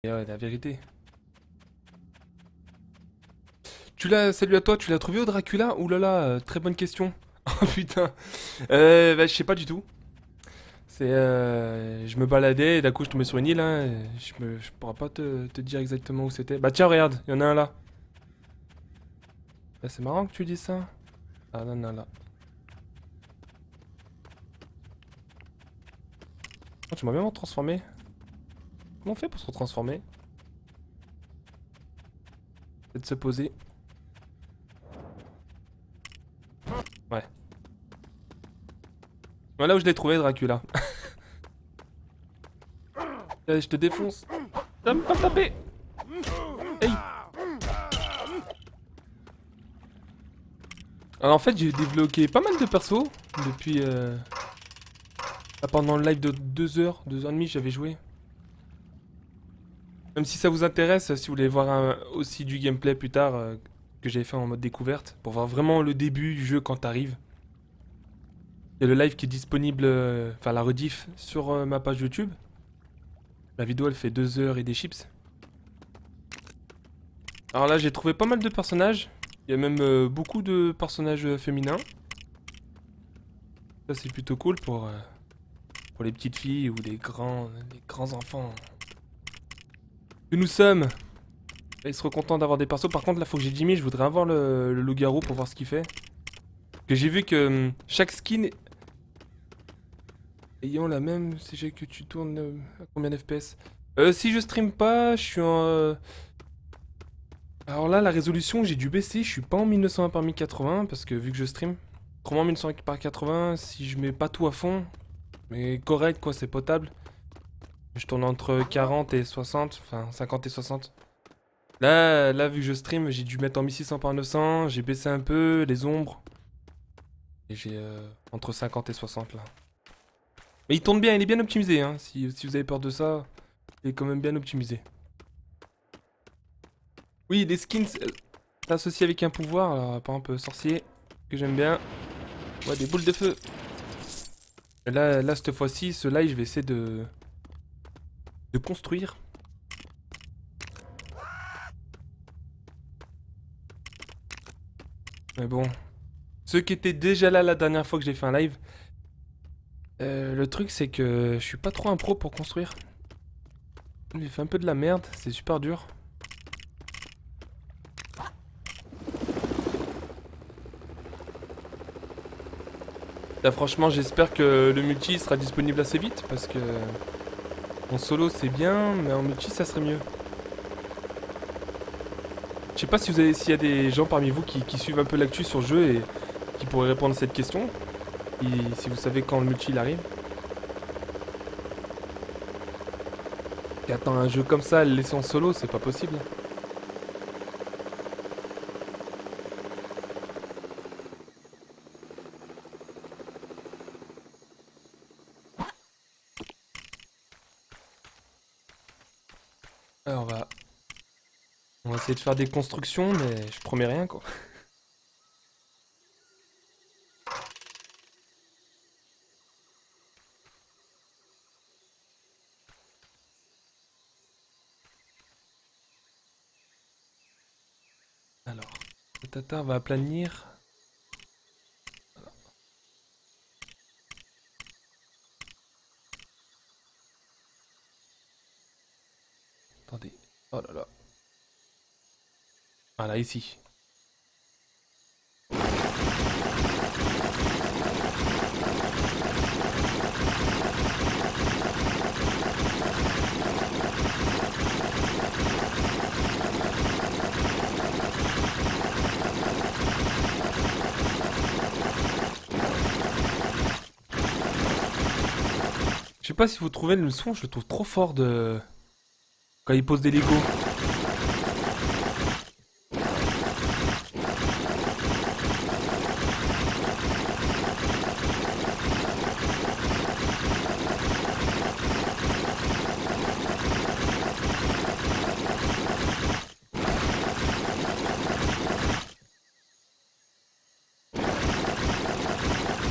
Et ouais, la vérité. Salut à toi, tu l'as trouvé au Dracula? Ouh là là, très bonne question. Oh putain. Bah, je sais pas du tout. Je me baladais et d'un coup je tombais sur une île, hein, et je pourrais pas te dire exactement où c'était. Bah tiens, regarde, il y en a un là. Bah, c'est marrant que tu dis ça. Ah non, non, là. Oh, tu m'as bien me transformer. Comment on fait pour se transformer? Peut-être se poser. Ouais. Voilà où je l'ai trouvé, Dracula. Allez, je te défonce. Ça me pas me taper. Hey. Alors en fait, j'ai débloqué pas mal de persos depuis. Pendant le live de 2 heures et demie, j'avais joué. Même si ça vous intéresse, si vous voulez voir aussi du gameplay plus tard, que j'avais fait en mode découverte, pour voir vraiment le début du jeu quand t'arrives. Il y a le live qui est disponible, enfin la rediff, sur ma page YouTube. La vidéo elle fait 2 heures et des chips. Alors là j'ai trouvé pas mal de personnages. Il y a même beaucoup de personnages féminins. Ça c'est plutôt cool pour les petites filles ou les grands enfants que nous sommes. Là, il serait content d'avoir des persos. Par contre, là, faut que j'ai 10 000. Je voudrais avoir le loup-garou pour voir ce qu'il fait. Que j'ai vu que chaque skin ayant la même CG que tu tournes à combien d'FPS? Si je stream pas, je suis en. Alors là, la résolution, j'ai dû baisser. Je suis pas en 1920 par 1080 parce que vu que je stream. Autrement, 1920 par 80, si je mets pas tout à fond, mais correct, quoi, c'est potable. Je tourne entre 40 et 60, enfin 50 et 60. Là, vu que je stream, j'ai dû mettre en 1600 par 900, j'ai baissé un peu les ombres. Et j'ai entre 50 et 60 là. Mais il tourne bien, il est bien optimisé, hein. Si vous avez peur de ça, il est quand même bien optimisé. Oui, les skins associés avec un pouvoir, alors, par exemple sorcier, que j'aime bien. Ouais, des boules de feu. Et là cette fois-ci, ce live, je vais essayer de construire. Mais bon, ceux qui étaient déjà là la dernière fois que j'ai fait un live, le truc c'est que je suis pas trop un pro pour construire. J'ai fait un peu de la merde, c'est super dur. Là, franchement, j'espère que le multi sera disponible assez vite parce que en solo c'est bien, mais en multi ça serait mieux. Je sais pas si s'il y a des gens parmi vous qui suivent un peu l'actu sur le jeu et qui pourraient répondre à cette question. Et si vous savez quand le multi il arrive. Et attends, un jeu comme ça, le laisser en solo, c'est pas possible. Alors on va essayer de faire des constructions, mais je promets rien quoi. Alors, le tata va aplanir. Attendez. Oh là là. Ah là, ici. Je sais pas si vous trouvez le son, je le trouve trop fort de. Quand il pose des Lego.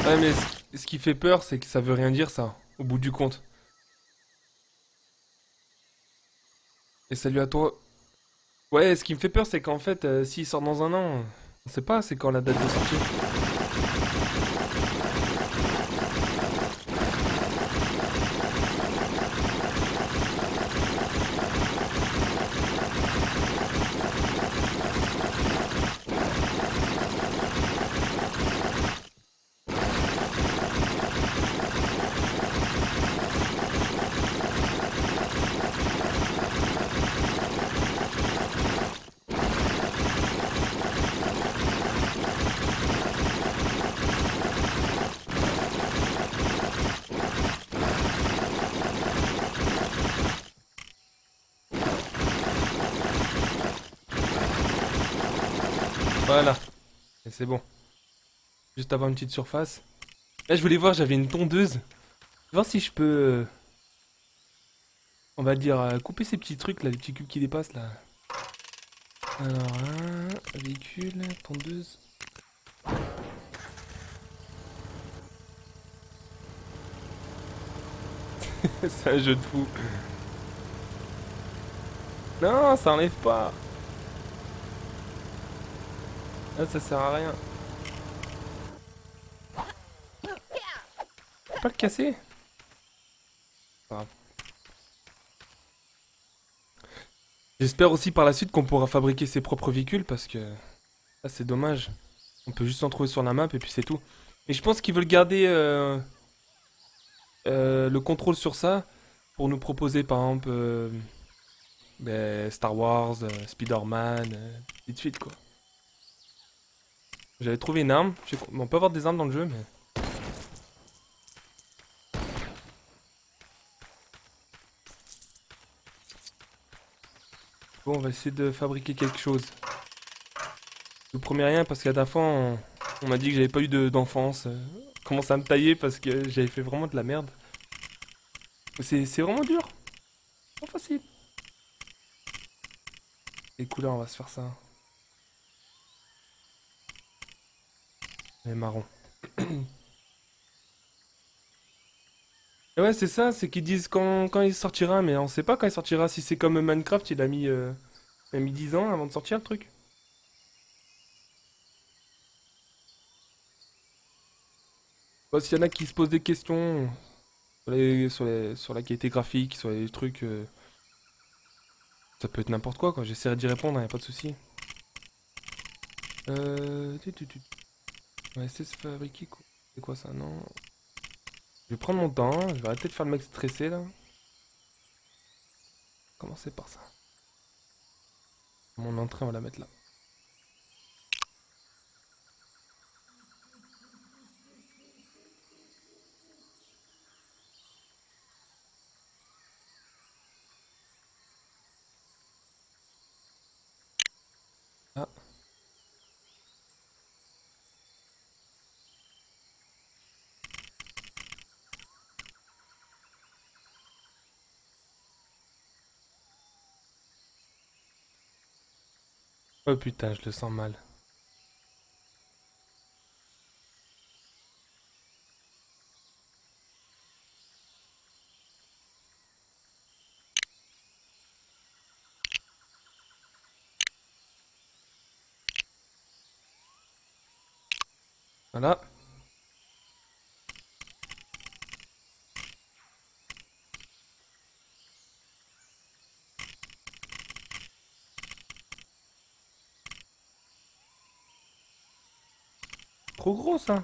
Ouais, mais ce qui fait peur, c'est que ça veut rien dire ça, au bout du compte. Et salut à toi. Ouais, ce qui me fait peur, c'est qu'en fait, s'il sort dans un an, on sait pas c'est quand la date de sortie. Voilà, et c'est bon. Juste avoir une petite surface. Là, je voulais voir, j'avais une tondeuse. Voir si je peux, on va dire, couper ces petits trucs là, les petits cubes qui dépassent là. Alors, véhicule, tondeuse. C'est un jeu de fou. Non, ça enlève pas. Ah, ça sert à rien. Faut pas le casser. Pas grave. J'espère aussi par la suite qu'on pourra fabriquer ses propres véhicules parce que là c'est dommage. On peut juste en trouver sur la map et puis c'est tout. Et je pense qu'ils veulent garder le contrôle sur ça pour nous proposer par exemple Star Wars, Spider-Man, et de suite quoi. J'avais trouvé une arme. Bon, on peut avoir des armes dans le jeu mais... Bon, on va essayer de fabriquer quelque chose. Je vous promets rien parce qu'à la dernière fois on m'a dit que j'avais pas eu d'enfance. Commence à me tailler parce que j'avais fait vraiment de la merde. C'est vraiment dur. Pas facile. Les couleurs, on va se faire ça. Les marrons. Et ouais, c'est ça, c'est qu'ils disent quand il sortira, mais on sait pas quand il sortira. Si c'est comme Minecraft, il a mis 10 ans avant de sortir le truc. Bon, s'il y en a qui se posent des questions sur la qualité graphique, sur les trucs, ça peut être n'importe quoi, quoi. J'essaierai d'y répondre, y a pas de souci. On va essayer de se fabriquer quoi. C'est quoi ça? Non. Je vais prendre mon temps, je vais arrêter de faire le mec stressé là. Commencer par ça. Mon entrée, on va la mettre là. Ah. Oh putain, je le sens mal. Voilà. Trop gros ça.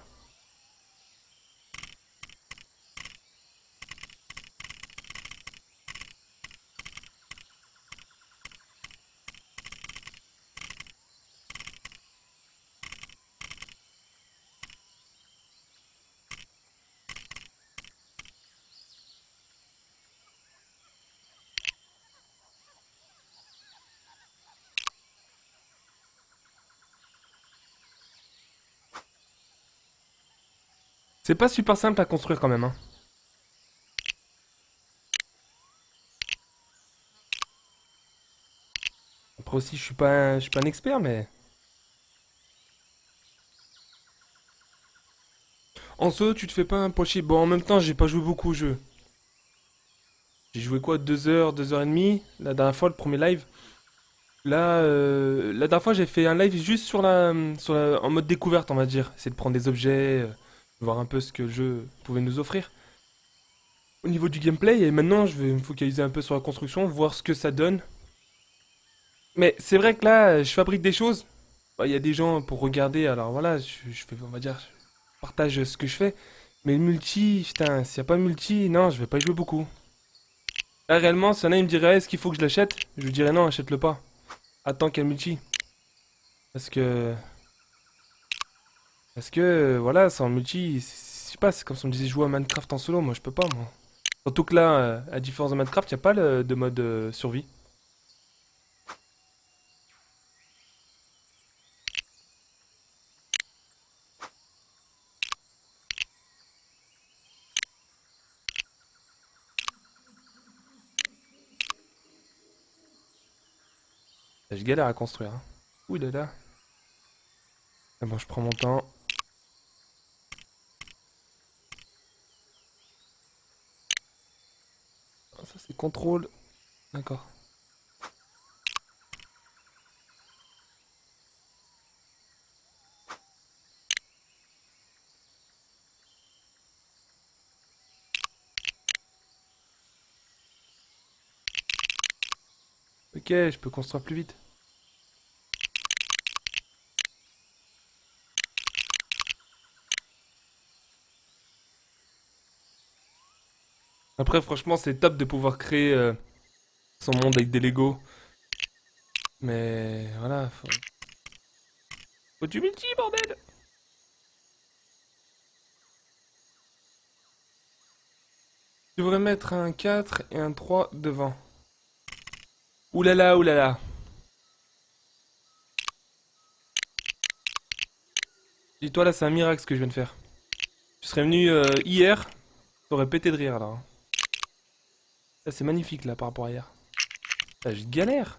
C'est pas super simple à construire quand même, hein. Après aussi, je suis pas un expert, mais... En soi, tu te fais pas un pocher. Bon, en même temps, j'ai pas joué beaucoup au jeu. J'ai joué quoi, 2 heures, 2 heures et demie, la dernière fois, le premier live. Là, la dernière fois, j'ai fait un live juste en mode découverte, on va dire. Essayer de prendre des objets, voir un peu ce que le jeu pouvait nous offrir. Au niveau du gameplay, et maintenant, je vais me focaliser un peu sur la construction, voir ce que ça donne. Mais c'est vrai que là, je fabrique des choses. Bah, il y a des gens pour regarder, alors voilà, je fais, on va dire, je partage ce que je fais. Mais le multi, putain, s'il n'y a pas de multi, non, je vais pas y jouer beaucoup. Là, réellement, si y en a, il me dirait, est-ce qu'il faut que je l'achète? Je lui dirais non, achète-le pas. Attends qu'il y ait le multi. Parce que voilà, sans multi, je sais pas, c'est comme si on me disait jouer à Minecraft en solo, moi je peux pas, moi. Surtout que là, à différence de Minecraft, y a pas de mode survie. Je galère à construire. Hein. Ouh là là. Ah bon, je prends mon temps. Ah, ça c'est contrôle. D'accord. Ok, je peux construire plus vite. Après, franchement, c'est top de pouvoir créer son monde avec des Lego. Mais voilà, faut du multi, bordel! Je devrais mettre un 4 et un 3 devant. Oulala, oulala. Dis-toi, là, c'est un miracle ce que je viens de faire. Tu serais venu hier, t'aurais pété de rire là. Hein. Là, c'est magnifique là par rapport à hier. Là, je galère.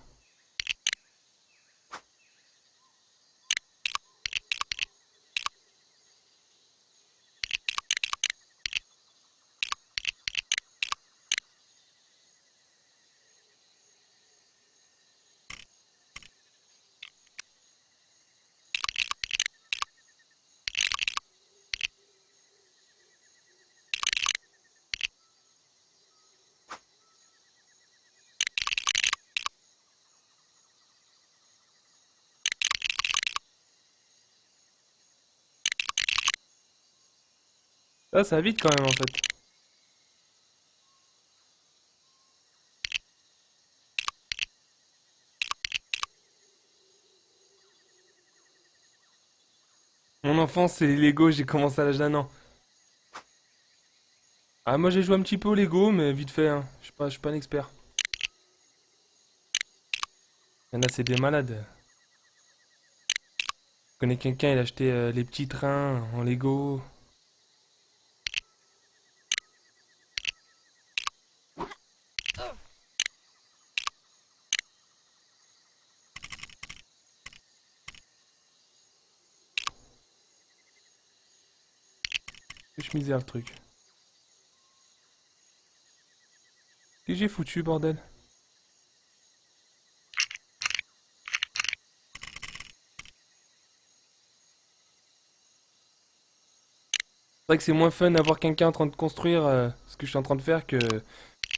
Là, ça va vite quand même en fait. Mon enfance, c'est les Lego, j'ai commencé à l'âge d'un an. Ah, moi j'ai joué un petit peu au Lego, mais vite fait, hein. Je suis pas un expert. Il y en a, c'est des malades. Je connais quelqu'un, il a acheté les petits trains en Lego. Que je misère le truc. Qu'est-ce que j'ai foutu, bordel? C'est vrai que c'est moins fun d'avoir quelqu'un en train de construire ce que je suis en train de faire que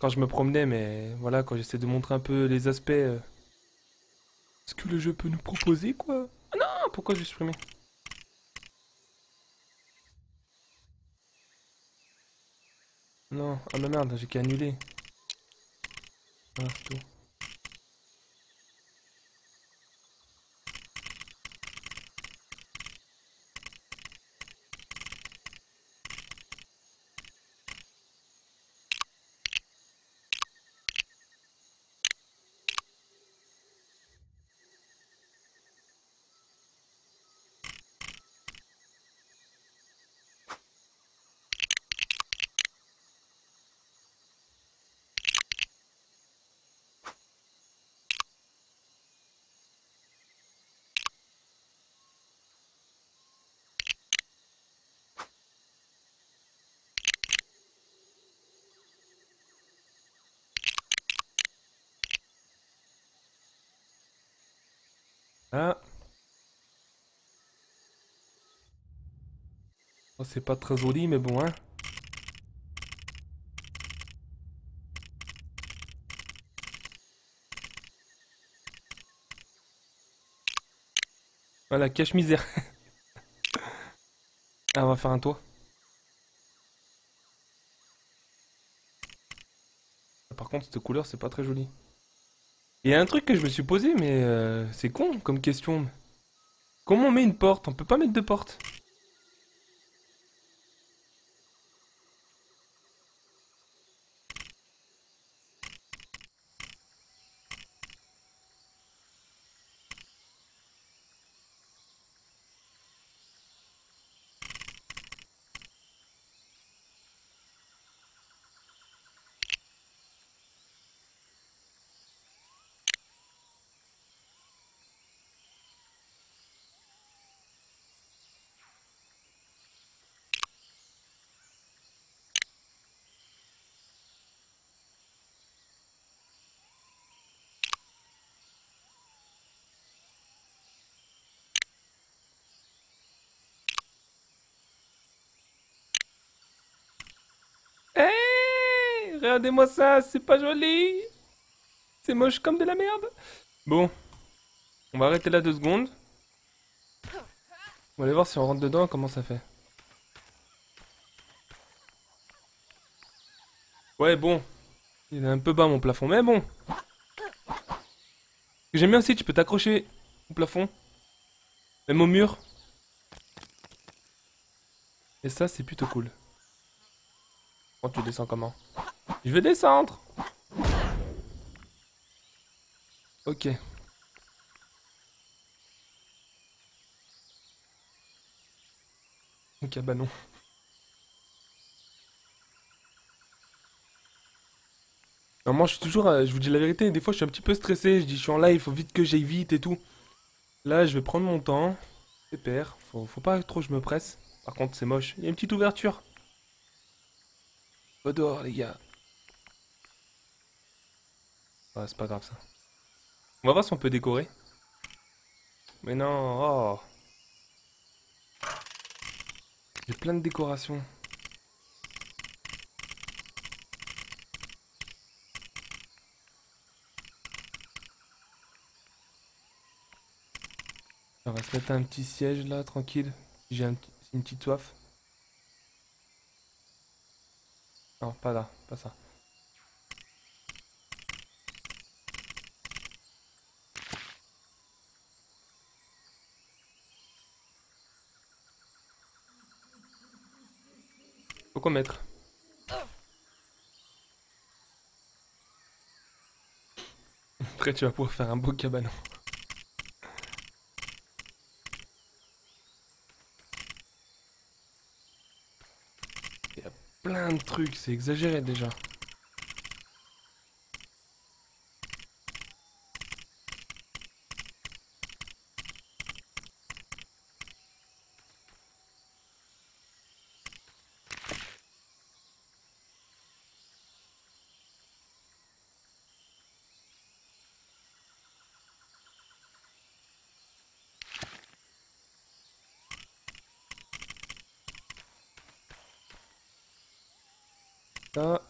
quand je me promenais, mais voilà, quand j'essaie de montrer un peu les aspects, ce que le jeu peut nous proposer, quoi. Ah non, pourquoi j'ai supprimé? Non, ah mais merde, j'ai qu'à annuler. Voilà, c'est tout. Ah, oh, c'est pas très joli, mais bon, hein. Voilà, cache-misère. Ah, on va faire un toit. Par contre, cette couleur, c'est pas très joli. Il y a un truc que je me suis posé, mais c'est con comme question. Comment on met une porte? On peut pas mettre de porte. Hé, regardez-moi ça, c'est pas joli. C'est moche comme de la merde. Bon, on va arrêter là 2 secondes. On va aller voir si on rentre dedans, comment ça fait. Ouais, bon, il est un peu bas mon plafond, mais bon. Ce que j'aime bien aussi, tu peux t'accrocher au plafond, même au mur. Et ça, c'est plutôt cool. Oh, tu descends comment? Je vais descendre. Ok, ok, bah non. Non, moi, je suis toujours, je vous dis la vérité, des fois, je suis un petit peu stressé. Je dis, je suis en live, il faut vite que j'aille vite et tout. Là, je vais prendre mon temps. Pépère, faut pas trop que je me presse. Par contre, c'est moche. Il y a une petite ouverture. Pas dehors, les gars. Ouais, c'est pas grave ça. On va voir si on peut décorer. Mais non, oh. J'ai plein de décorations. On va se mettre un petit siège là, tranquille. Si j'ai une petite soif. Non, pas là, pas ça. Faut quoi mettre? Après, tu vas pouvoir faire un beau cabanon. Il y a plein de trucs, c'est exagéré déjà. Ça.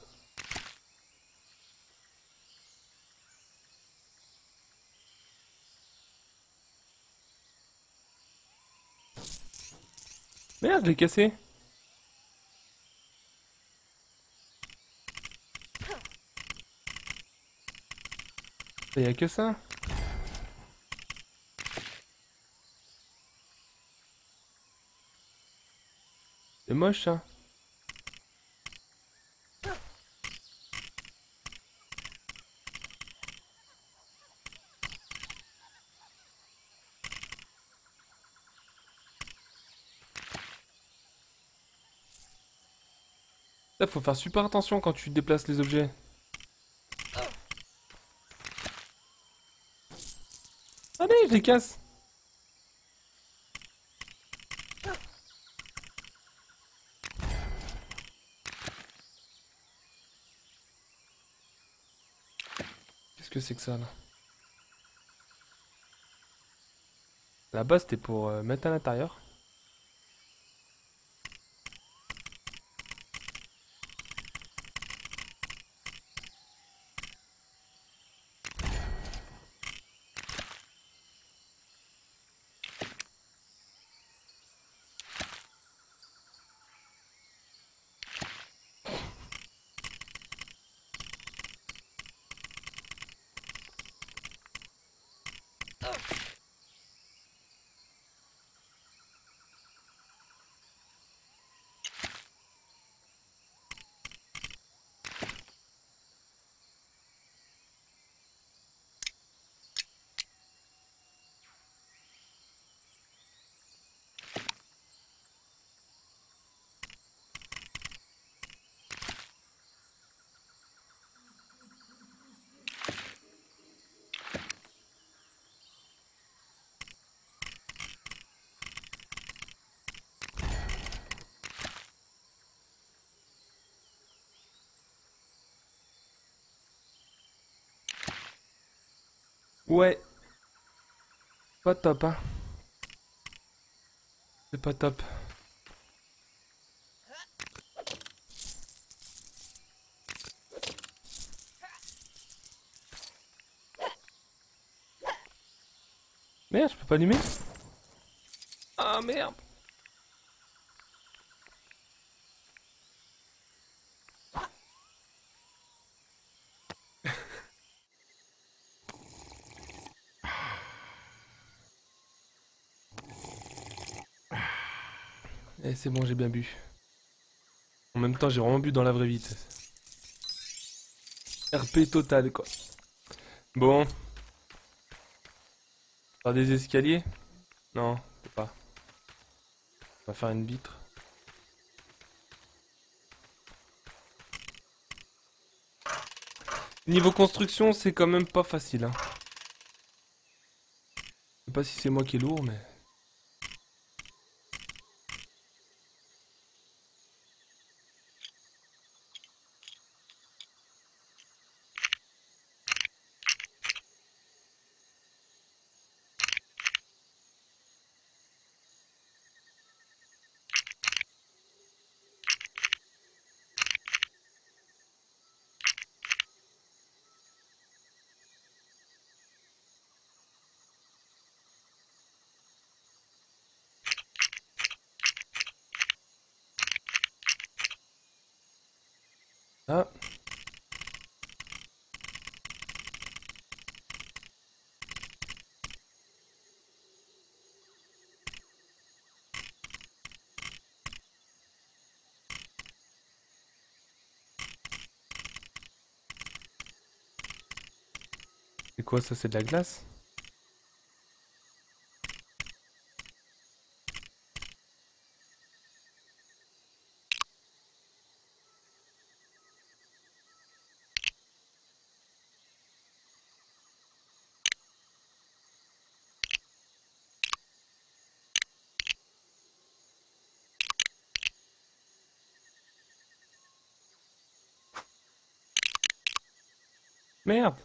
Merde, je l'ai cassé. Il y a que ça. C'est moche ça. Là, faut faire super attention quand tu déplaces les objets. Allez, je les casse. Qu'est-ce que c'est que ça là? Là-bas, c'était pour mettre à l'intérieur. Ouais, pas top, hein. C'est pas top. Merde, je peux pas allumer? Ah merde! Eh, c'est bon, j'ai bien bu. En même temps, j'ai vraiment bu dans la vraie vie. RP total, quoi. Bon, faire des escaliers? Non, je peux pas. On va faire une vitre. Niveau construction, c'est quand même pas facile, hein. Je sais pas si c'est moi qui est lourd, mais... Ah, c'est quoi ça? C'est de la glace? Merde!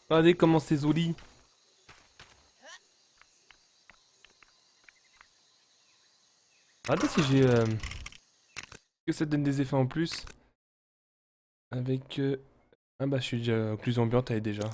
Regardez comment c'est joli. Regardez si j'ai... que ça donne des effets en plus. Avec... Ah bah je suis déjà occlusion ambiante, elle est déjà.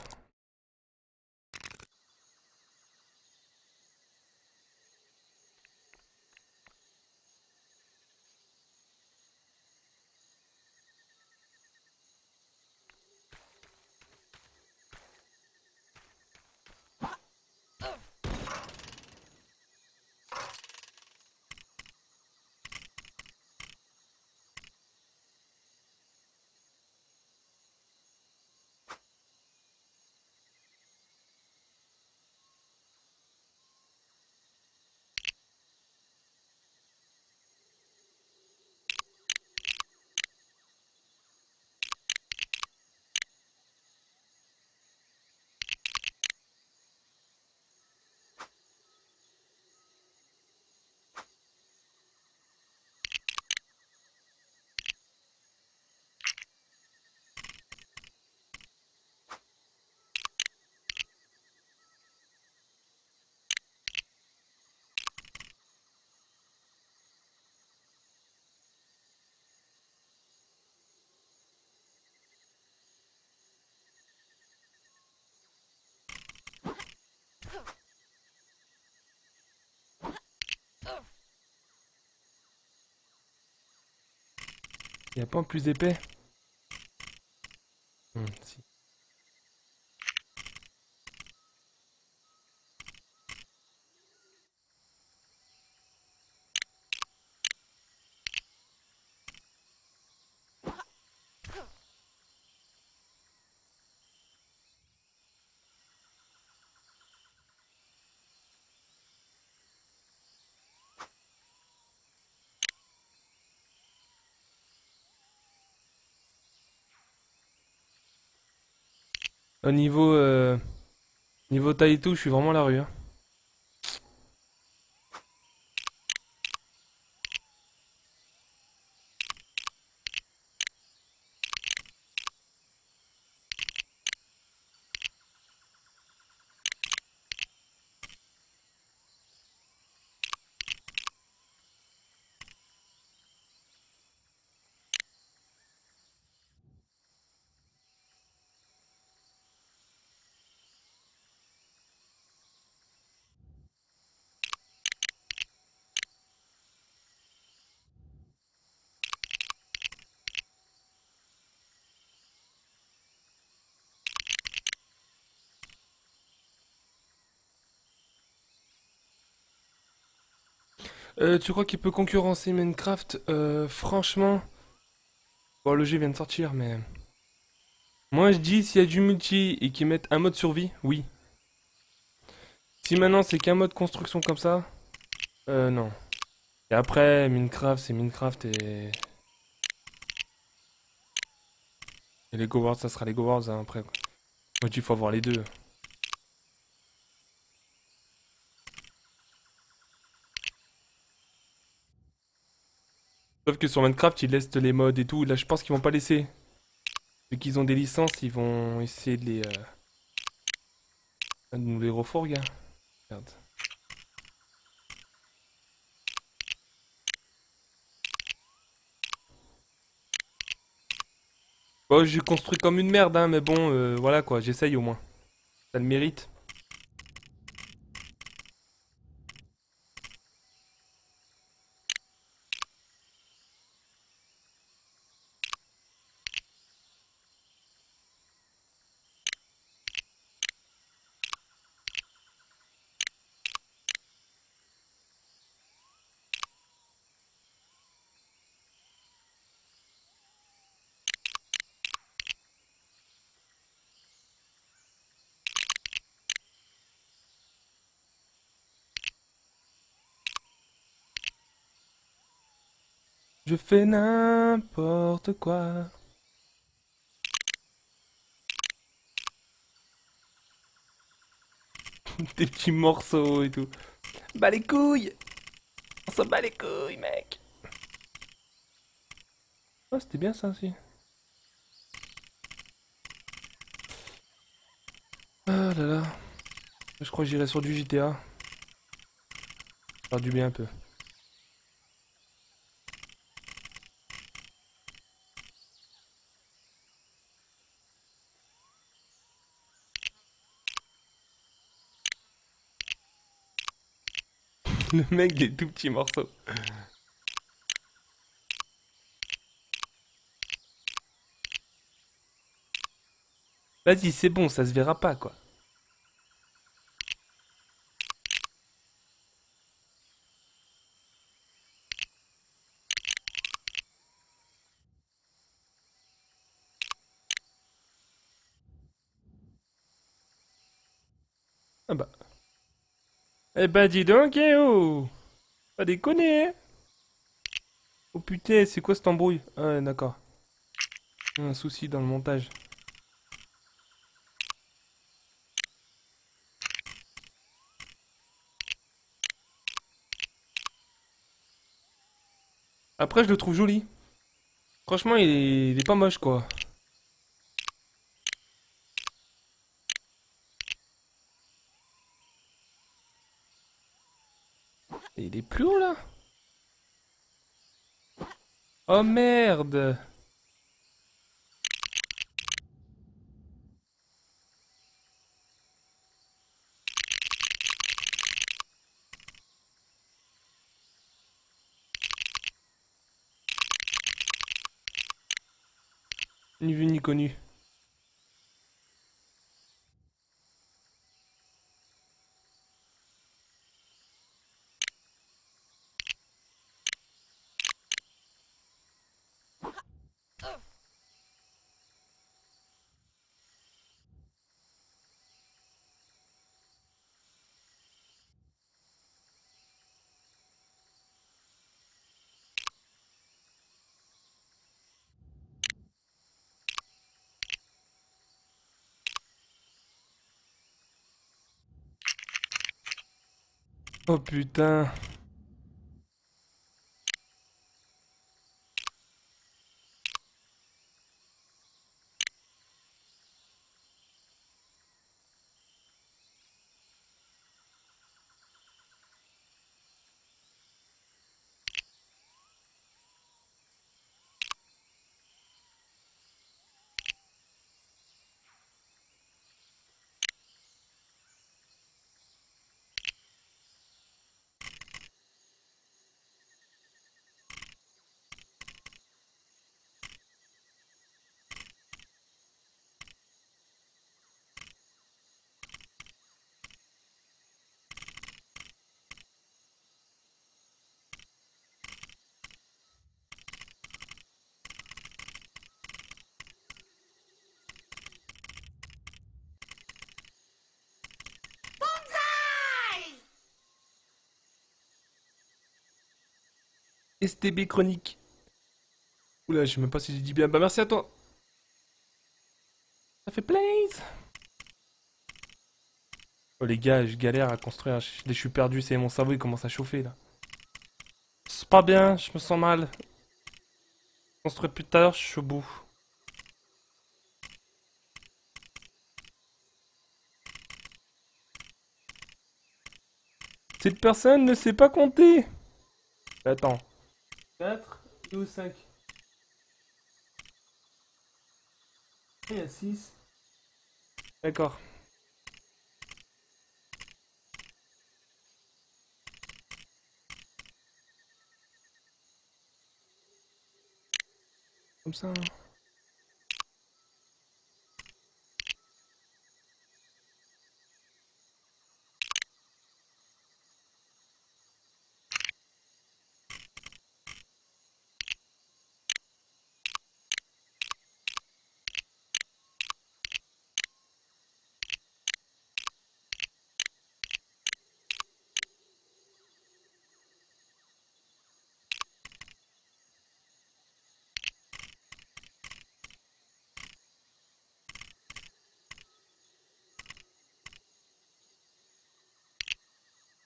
Y a pas en plus épais? Si. Au niveau, niveau taille et tout, je suis vraiment à la rue, hein. Tu crois qu'il peut concurrencer Minecraft? Franchement, bon, le jeu vient de sortir, mais moi je dis s'il y a du multi et qu'ils mettent un mode survie, oui. Si maintenant c'est qu'un mode construction comme ça, non. Et après, Minecraft, c'est Minecraft et Lego Worlds, ça sera Lego Worlds hein, après, quoi. Moi, il faut avoir les deux. Sauf que sur Minecraft, ils laissent les mods et tout. Là, je pense qu'ils vont pas laisser. Vu qu'ils ont des licences, ils vont essayer de nous les refourguer, hein. Merde. Bon, j'ai construit comme une merde, hein, mais bon, voilà quoi, j'essaye au moins. Ça le mérite. Je fais n'importe quoi. Des petits morceaux et tout. Bah les couilles! On s'en bat les couilles, mec! Oh, c'était bien ça aussi. Ah là là. Je crois que j'irai sur du GTA. Faire du bien un peu. Le mec des tout petits morceaux. Vas-y, c'est bon, ça se verra pas quoi. Ah bah. Eh bah dis donc, eh oh! Pas déconner, hein! Oh putain, c'est quoi cette embrouille? Ah ouais, d'accord. Un souci dans le montage. Après, je le trouve joli. Franchement, il est pas moche quoi. Et il est plus haut là? Oh merde! Ni vu ni connu. Oh putain. STB chronique. Oula, je sais même pas si j'ai dit bien. Bah merci à toi. Ça fait plaisir. Oh les gars, je galère à construire. Je suis perdu, c'est mon cerveau, il commence à chauffer là. C'est pas bien, je me sens mal. Construire plus tard, je suis au bout. Cette personne ne sait pas compter. Attends. 4 ou 5. Il y a 6. D'accord. Comme ça.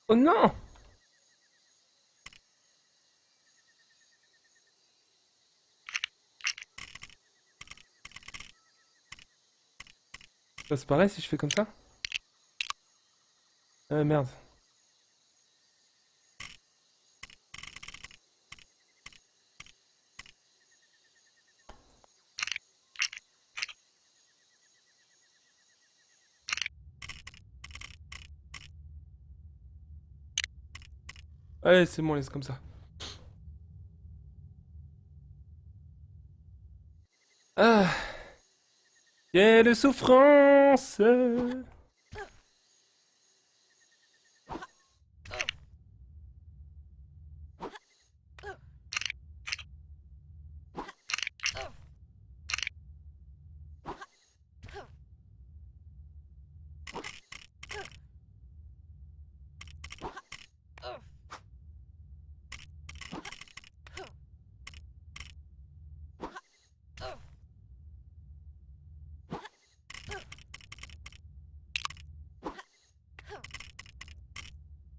Oh non! Bah, c'est pareil si je fais comme ça? Merde. Allez, c'est bon, laisse comme ça. Ah, quelle souffrance!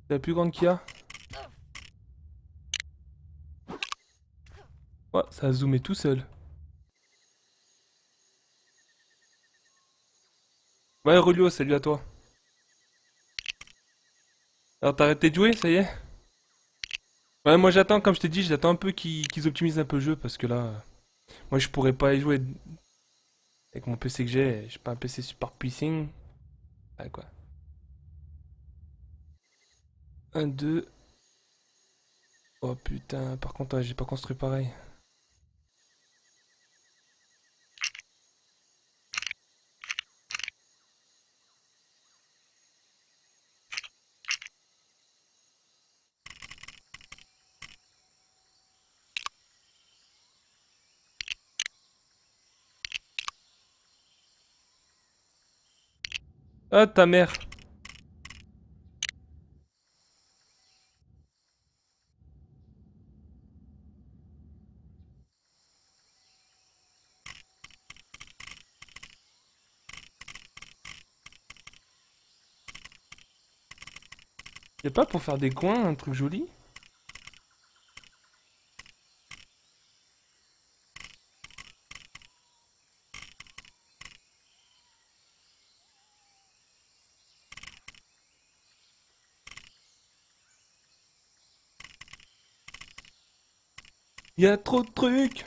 C'est la plus grande qu'il y a? Ouais, ça a zoomé tout seul. Ouais, Relio, salut à toi. Alors t'as arrêté de jouer, ça y est? Ouais, moi j'attends, comme je t'ai dit, j'attends un peu qu'ils optimisent un peu le jeu parce que là, moi je pourrais pas y jouer avec mon PC que j'ai pas un PC super puissant. Ouais, quoi. Un, deux. Oh putain, par contre, ouais, j'ai pas construit pareil. Ah, ta mère. Y'a pas pour faire des coins, un truc joli? Y'a trop de trucs.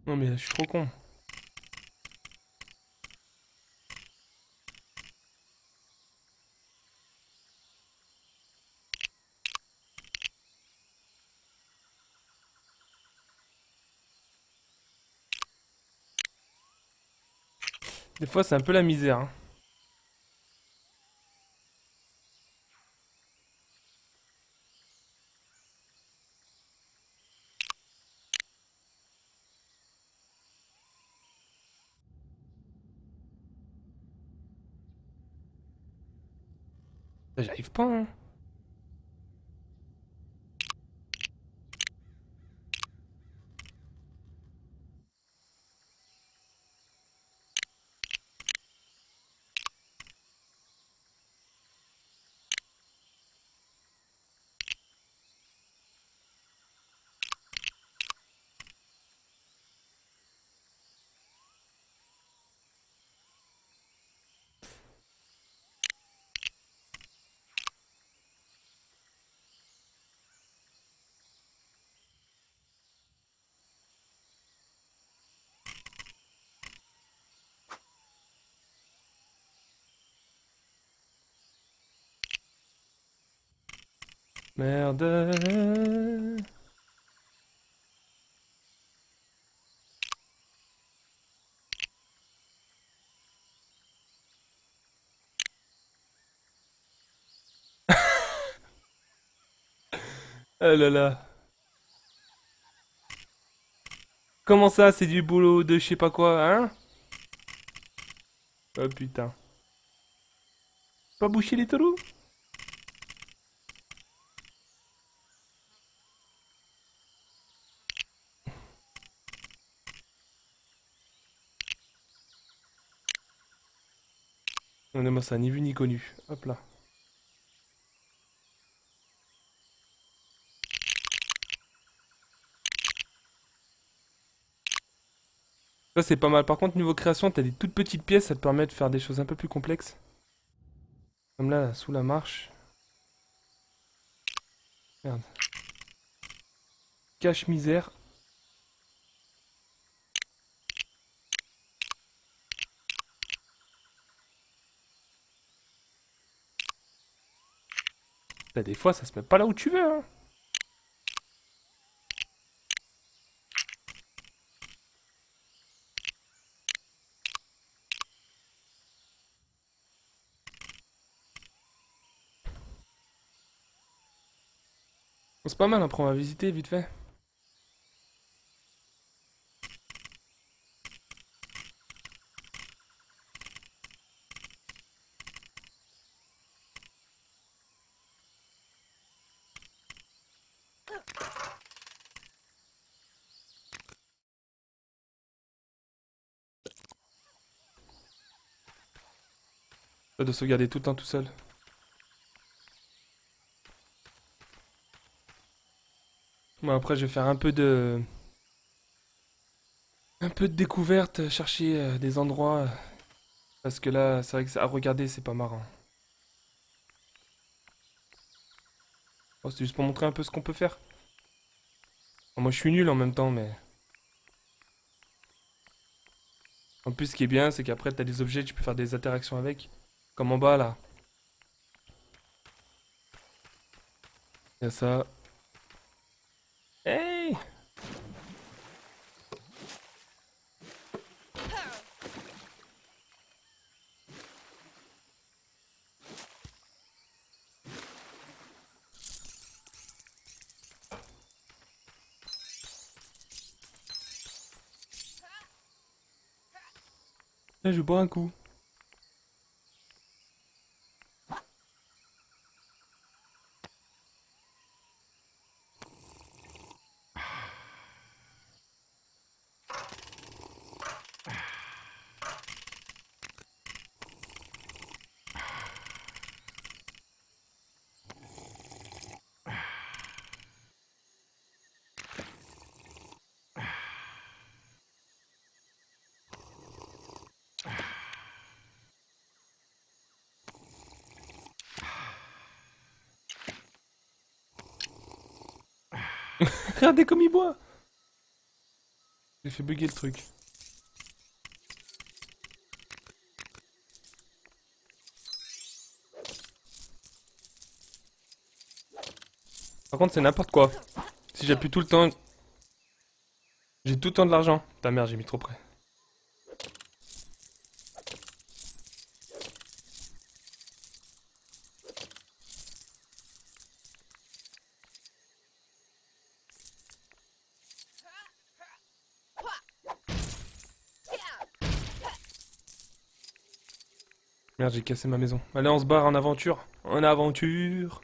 Non mais je suis trop con. Des fois c'est un peu la misère, hein. J'arrive pas, hein. Merde. Oh là là. Comment ça, c'est du boulot de je sais pas quoi, hein? Oh putain. Pas boucher les trous? Non, mais moi ça, ni vu ni connu. Hop là. Ça c'est pas mal. Par contre, niveau création, t'as des toutes petites pièces, ça te permet de faire des choses un peu plus complexes. Comme là, sous la marche. Merde. Cache-misère. Bah, des fois, ça se met pas là où tu veux, hein. Bon, c'est pas mal, après on va visiter vite fait. Pas de sauvegarder tout le temps tout seul. Bon, après, je vais faire un peu de. Un peu de découverte, chercher des endroits. Parce que là, c'est vrai que à regarder, c'est pas marrant. Bon, c'est juste pour montrer un peu ce qu'on peut faire. Bon, moi, je suis nul en même temps, mais. En plus, ce qui est bien, c'est qu'après, t'as des objets, tu peux faire des interactions avec. Comme en bas, là. Il y a ça. Hey! Là, je bois un coup. Regardez comme il boit! J'ai fait bugger le truc. Par contre, c'est n'importe quoi. Si j'appuie tout le temps, j'ai tout le temps de l'argent. Ta mère, j'ai mis trop près. Merde, j'ai cassé ma maison. Allez, on se barre en aventure. En aventure.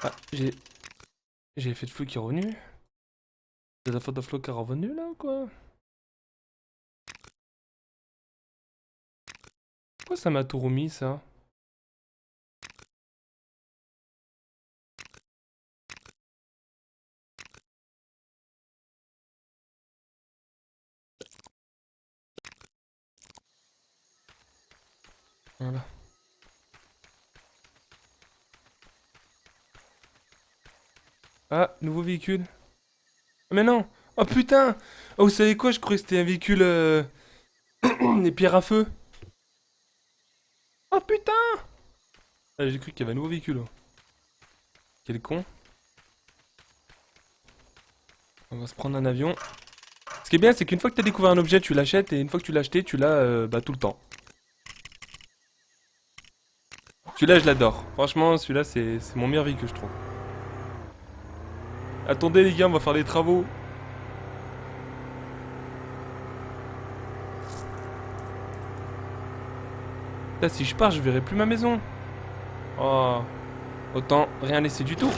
Ah, j'ai l'effet de flou qui est revenu. J'ai la faute de flou qui est revenu là ou quoi? Pourquoi ça m'a tout remis ça? Voilà. Ah, nouveau véhicule. Ah, mais non! Oh putain! Oh, vous savez quoi? Je croyais que c'était un véhicule. Des pierres à feu. Oh putain! Ah, j'ai cru qu'il y avait un nouveau véhicule. Oh. Quel con. On va se prendre un avion. Ce qui est bien, c'est qu'une fois que tu as découvert un objet, tu l'achètes, et une fois que tu l'as acheté, tu l'as bah, tout le temps. Celui-là, je l'adore. Franchement, celui-là, c'est mon meilleur véhicule, je trouve. Attendez, les gars, on va faire des travaux. Là, si je pars, je verrai plus ma maison. Oh, autant rien laisser du tout.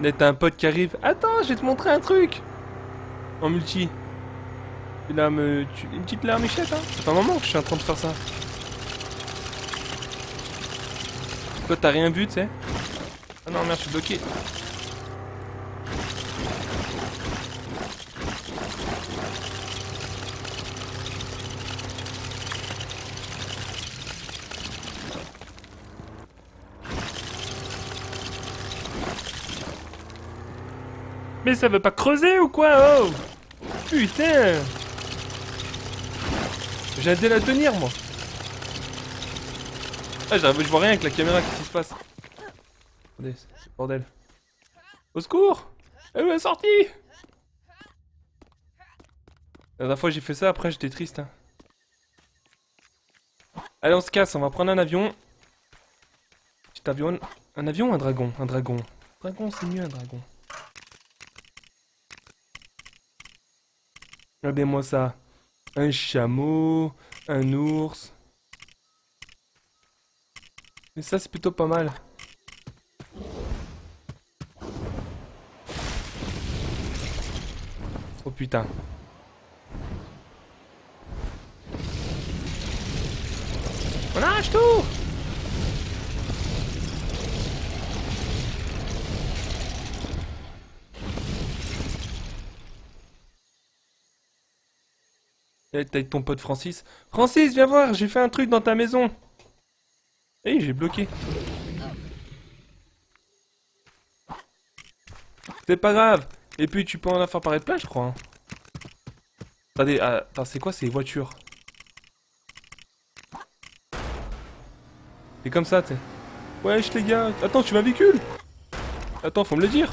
Là, t'as un pote qui arrive. Attends, je vais te montrer un truc. En multi. Une petite larmichette, hein. Ça fait un moment que je suis en train de faire ça. Toi, t'as rien vu, tu sais. Ah non, merde, je suis bloqué. Mais ça veut pas creuser ou quoi? Oh putain! J'ai un dé à tenir, moi. Ah, je vois rien avec la caméra, qu'est-ce qui se passe? Attendez, c'est le bordel. Au secours! Elle est sortie! La dernière fois j'ai fait ça, après j'étais triste. Hein. Allez, on se casse, on va prendre un avion. Petit avion. Un avion ou un dragon? Un dragon. Dragon, c'est mieux un dragon. Regardez-moi ça. Un chameau, un ours. Mais ça, c'est plutôt pas mal. Oh putain. On arrache tout! T'es avec ton pote Francis. Francis, viens voir, j'ai fait un truc dans ta maison. Hey, j'ai bloqué. C'est pas grave. Et puis tu peux en faire paraître plein, je crois. Hein. Attendez, attends, c'est quoi ces voitures? C'est comme ça, tu sais. Wesh les gars. Attends, tu veux un véhicule? Attends, faut me le dire.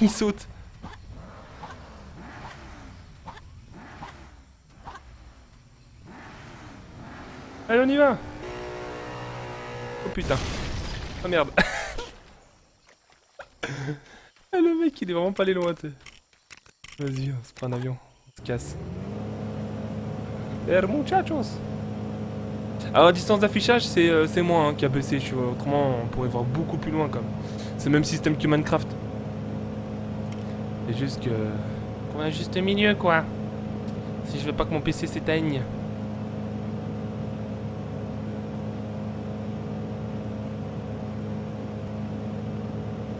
Il saute. Allez, on y va. Oh putain. Oh merde. Ah, le mec, il est vraiment pas allé loin, t'es. Vas-y, on se prend un avion. On se casse. Les muchachos. Alors, à distance d'affichage, c'est moi hein, qui a baissé, tu vois. Autrement, on pourrait voir beaucoup plus loin, comme. C'est le même système que Minecraft. C'est juste que. Qu'on a un juste milieu, quoi. Si je veux pas que mon PC s'éteigne.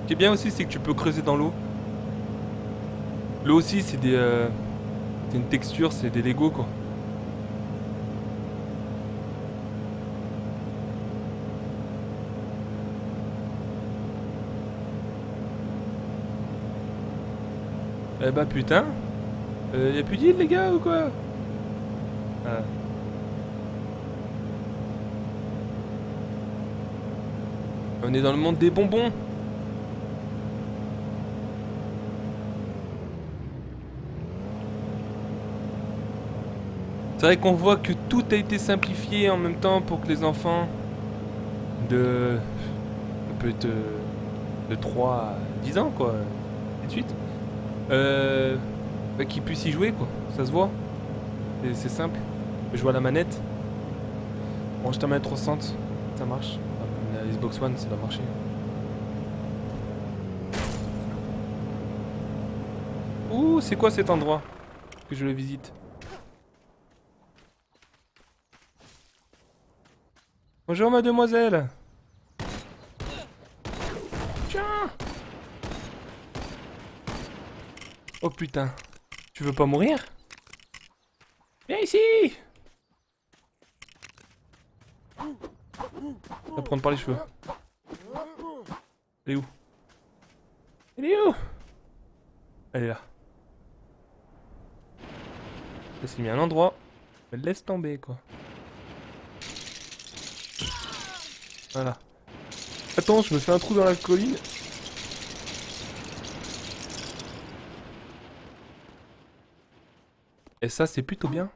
Ce qui est bien aussi, c'est que tu peux creuser dans l'eau. L'eau aussi, c'est des. C'est une texture, c'est des Lego, quoi. Eh bah putain. Y'a plus d'île, les gars, ou quoi? Ah. On est dans le monde des bonbons. C'est vrai qu'on voit que tout a été simplifié en même temps pour que les enfants de peut-être de 3 à 10 ans quoi, et de suite, qu'ils puissent y jouer quoi, ça se voit, c'est simple. Je vois la manette, bon je t'en mets à 360, ça marche, enfin, la Xbox One ça doit marcher. Ouh c'est quoi cet endroit que je le visite? Bonjour mademoiselle. Tiens. Oh putain. Tu veux pas mourir? Viens ici. On va prendre par les cheveux. Elle est où? Elle est où? Elle est là. Là c'est mis à un endroit. Elle laisse tomber quoi. Voilà. Attends, je me fais un trou dans la colline. Et ça, c'est plutôt bien.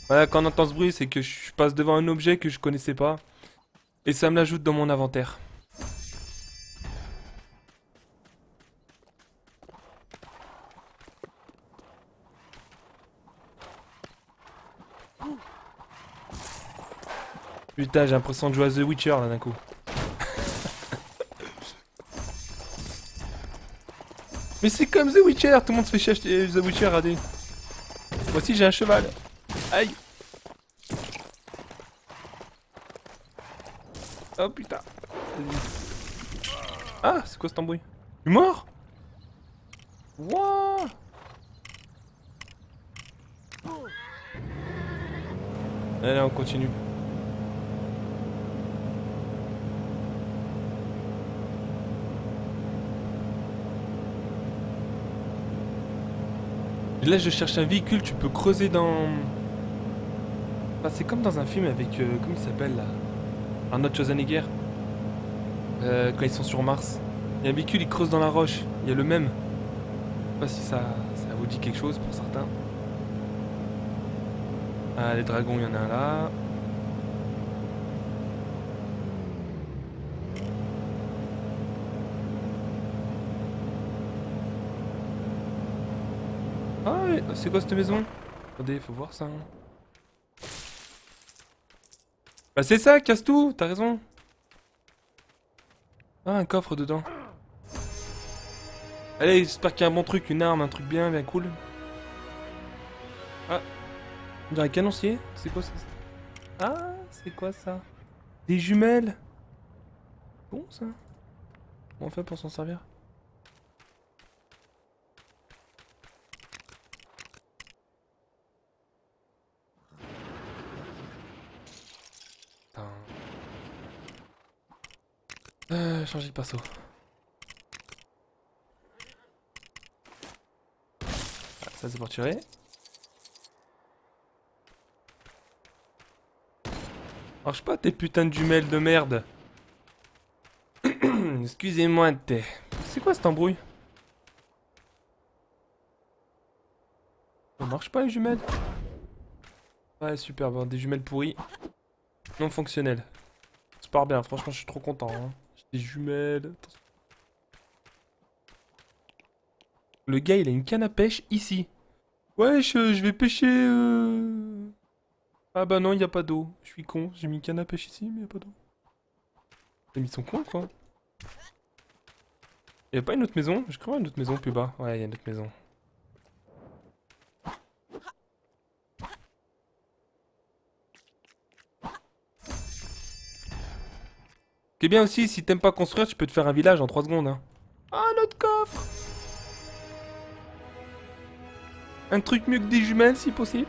Voilà, quand on entend ce bruit, c'est que je passe devant un objet que je connaissais pas. Et ça me l'ajoute dans mon inventaire. Putain, j'ai l'impression de jouer à The Witcher là d'un coup. Mais c'est comme The Witcher, tout le monde se fait chier acheter The Witcher, regardez. Moi aussi j'ai un cheval. Aïe. Oh putain. Ah, c'est quoi cet embrouille? Tu es mort? Wouah. Allez, on continue. Là, je cherche un véhicule, tu peux creuser dans... Enfin, c'est comme dans un film avec... comment il s'appelle, là? Arnold Schwarzenegger. Quand ils sont sur Mars. Il y a un véhicule, il creuse dans la roche. Il y a le même. Je sais pas si ça vous dit quelque chose pour certains. Ah, les dragons, il y en a un là. Ah, c'est quoi cette maison? Attendez, faut voir ça. Hein. Bah c'est ça, casse tout, t'as raison. Ah, un coffre dedans. Allez, j'espère qu'il y a un bon truc, une arme, un truc bien, bien cool. Ah, on dirait un canoncier. C'est quoi ça? Ah, c'est quoi ça? Des jumelles. Bon ça. Comment on fait pour s'en servir? Putain. Changer de perso. Ah, ça c'est pour tirer. Marche pas tes putains de jumelles de merde. Excusez-moi, t'es. C'est quoi cette embrouille? Ça marche pas les jumelles? Ouais, super, bon, des jumelles pourries. Non fonctionnelles. Ça part bien, franchement, je suis trop content. Hein. J'ai des jumelles. Le gars, il a une canne à pêche ici. Wesh, je vais pêcher. Ah bah non, il y a pas d'eau. Je suis con, j'ai mis une canne à pêche ici, mais y a pas d'eau. T'as mis son con, quoi. Y a pas une autre maison? Je crois une autre maison plus bas. Ouais, y a une autre maison. Ce qui est bien aussi, si t'aimes pas construire, tu peux te faire un village en 3 secondes. Hein. Ah, notre coffre! Un truc mieux que des jumelles, si possible.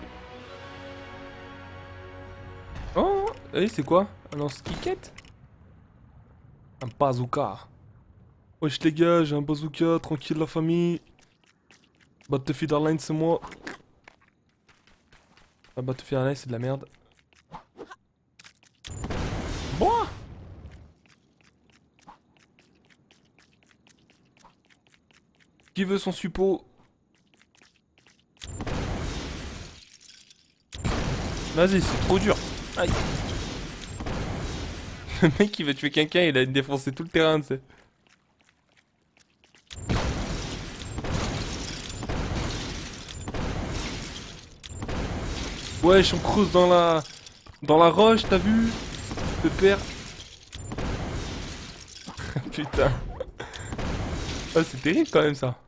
Oh, et c'est quoi? Un lance-quiquette? Un bazooka. Wesh les gars, j'ai un bazooka, tranquille la famille. Battlefield Airlines, c'est moi. Ah, Battlefield Airlines, c'est de la merde. Boah! Qui veut son suppôt? Vas-y, c'est trop dur. Aïe. Le mec, il va tuer quelqu'un, il a défoncé tout le terrain, tu sais. Wesh, on creuse dans la... Dans la roche, t'as vu? Le père. Putain. Ah, c'est terrible quand même ça.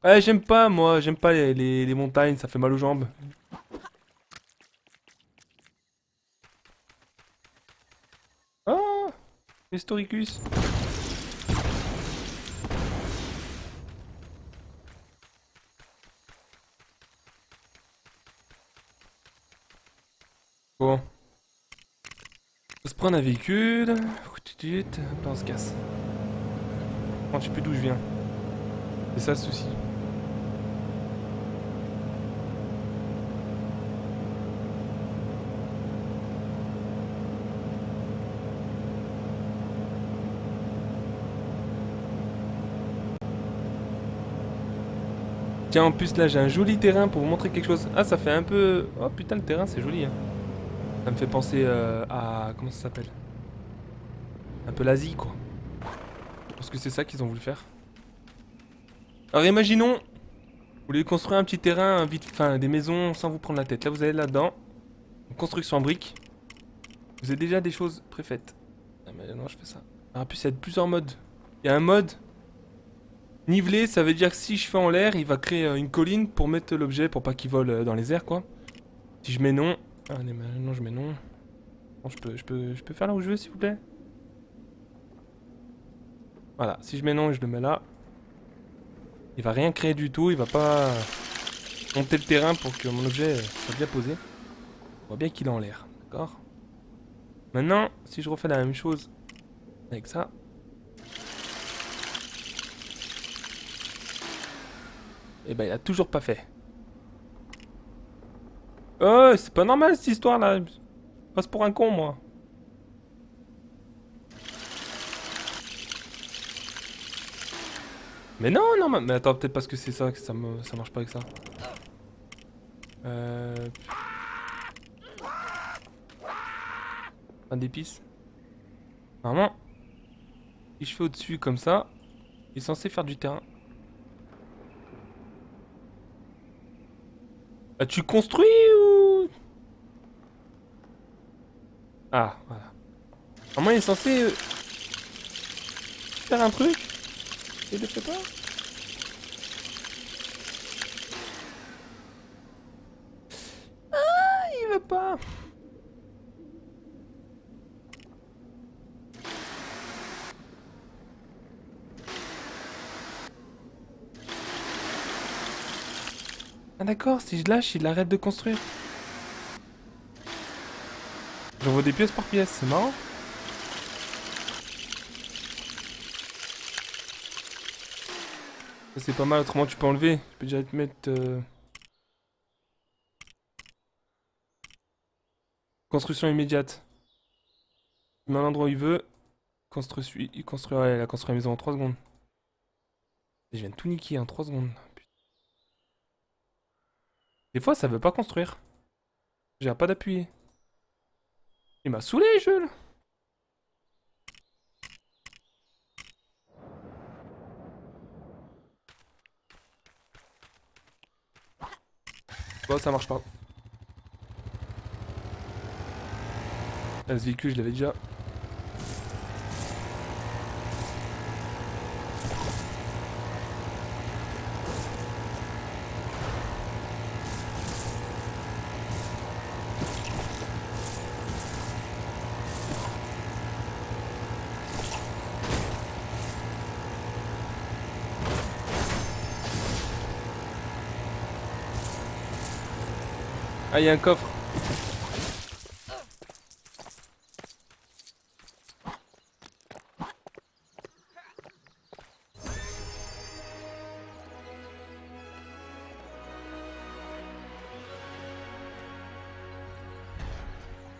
Ouais, j'aime pas moi, j'aime pas les montagnes, ça fait mal aux jambes. Ah, Historicus. Bon. On va se prendre un véhicule. Là on se casse. Je sais plus d'où je viens. C'est ça le souci. Tiens, en plus là j'ai un joli terrain pour vous montrer quelque chose. Ah, ça fait un peu... Oh putain, le terrain c'est joli. Hein. Ça me fait penser à... Comment ça s'appelle? Un peu l'Asie quoi. Parce que c'est ça qu'ils ont voulu faire. Alors imaginons, vous voulez construire un petit terrain, vite, enfin des maisons sans vous prendre la tête. Là vous allez là-dedans. Construction en briques. Vous avez déjà des choses préfaites. Ah mais non, je fais ça. Ah, en plus, il y a plusieurs modes. Il y a un mode nivelé, ça veut dire que si je fais en l'air, il va créer une colline pour mettre l'objet pour pas qu'il vole dans les airs, quoi. Si je mets non... Allez, maintenant je mets non. Bon, je peux faire là où je veux, s'il vous plaît. Voilà, si je mets non et je le mets là, il va rien créer du tout, il va pas monter le terrain pour que mon objet soit bien posé. On voit bien qu'il est en l'air, d'accord? Maintenant, si je refais la même chose avec ça... Eh ben, il a toujours pas fait. Oh, c'est pas normal cette histoire là. Je passe pour un con, moi. Mais non, non, mais attends, peut-être parce que c'est ça que ça marche pas avec ça. Euh... Pas d'épices. Normalement, si je fais au-dessus comme ça, il est censé faire du terrain. Ah, tu construis ou... Ah, voilà. Normalement, il est censé faire un truc. Il le fait pas. Ah, il veut pas. Ah d'accord, si je lâche, il arrête de construire. J'envoie des pièces par pièce, c'est marrant. Ça, c'est pas mal, autrement tu peux enlever. Je peux déjà te mettre... Construction immédiate. Il met un endroit où il veut. Il construit, ouais, il a construit la maison en 3 secondes. Et je viens de tout niquer en 3 secondes. Putain. Des fois, ça veut pas construire. J'ai pas d'appuyer. Il m'a saoulé, Jules. Bon, ça marche pas. Là, ce véhicule, je l'avais déjà. Ah, il y a un coffre.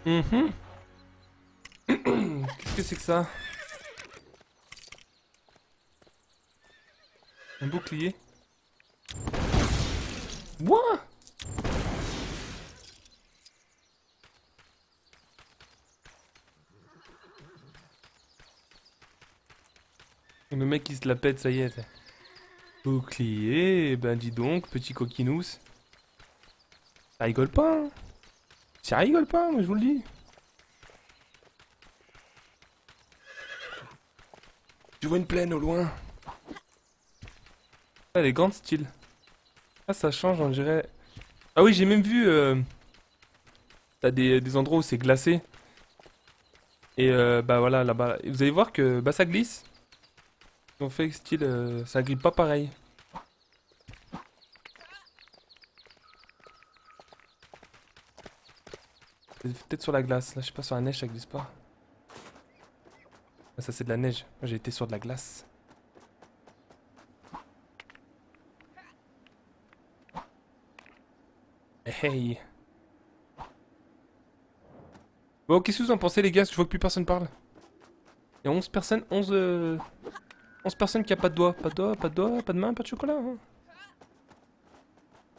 Mhm. Qu'est-ce que c'est que ça? Un bouclier. What? Le mec il se la pète, ça y est. Bouclier, eh ben dis donc, petit coquinous. Ça rigole pas, hein. Ça rigole pas, moi je vous le dis. Je vois une plaine au loin. Ah, elle est grande style. Ah, ça change, on dirait. Ah oui, j'ai même vu. T'as des endroits où c'est glacé. Et bah voilà, là-bas. Et vous allez voir que bah ça glisse. Ils ont fait style. Ça glisse pas pareil. C'est peut-être sur la glace. Là, je sais pas, sur la neige, ça glisse pas. Ah, ça, c'est de la neige. Moi, j'ai été sur de la glace. Hey. Bon, qu'est-ce que vous en pensez, les gars? Parce que je vois que plus personne parle. Il y a 11 personnes, 11 personnes qui a pas de doigts. Pas de doigts, pas de doigts, pas de main, pas de chocolat. Hein.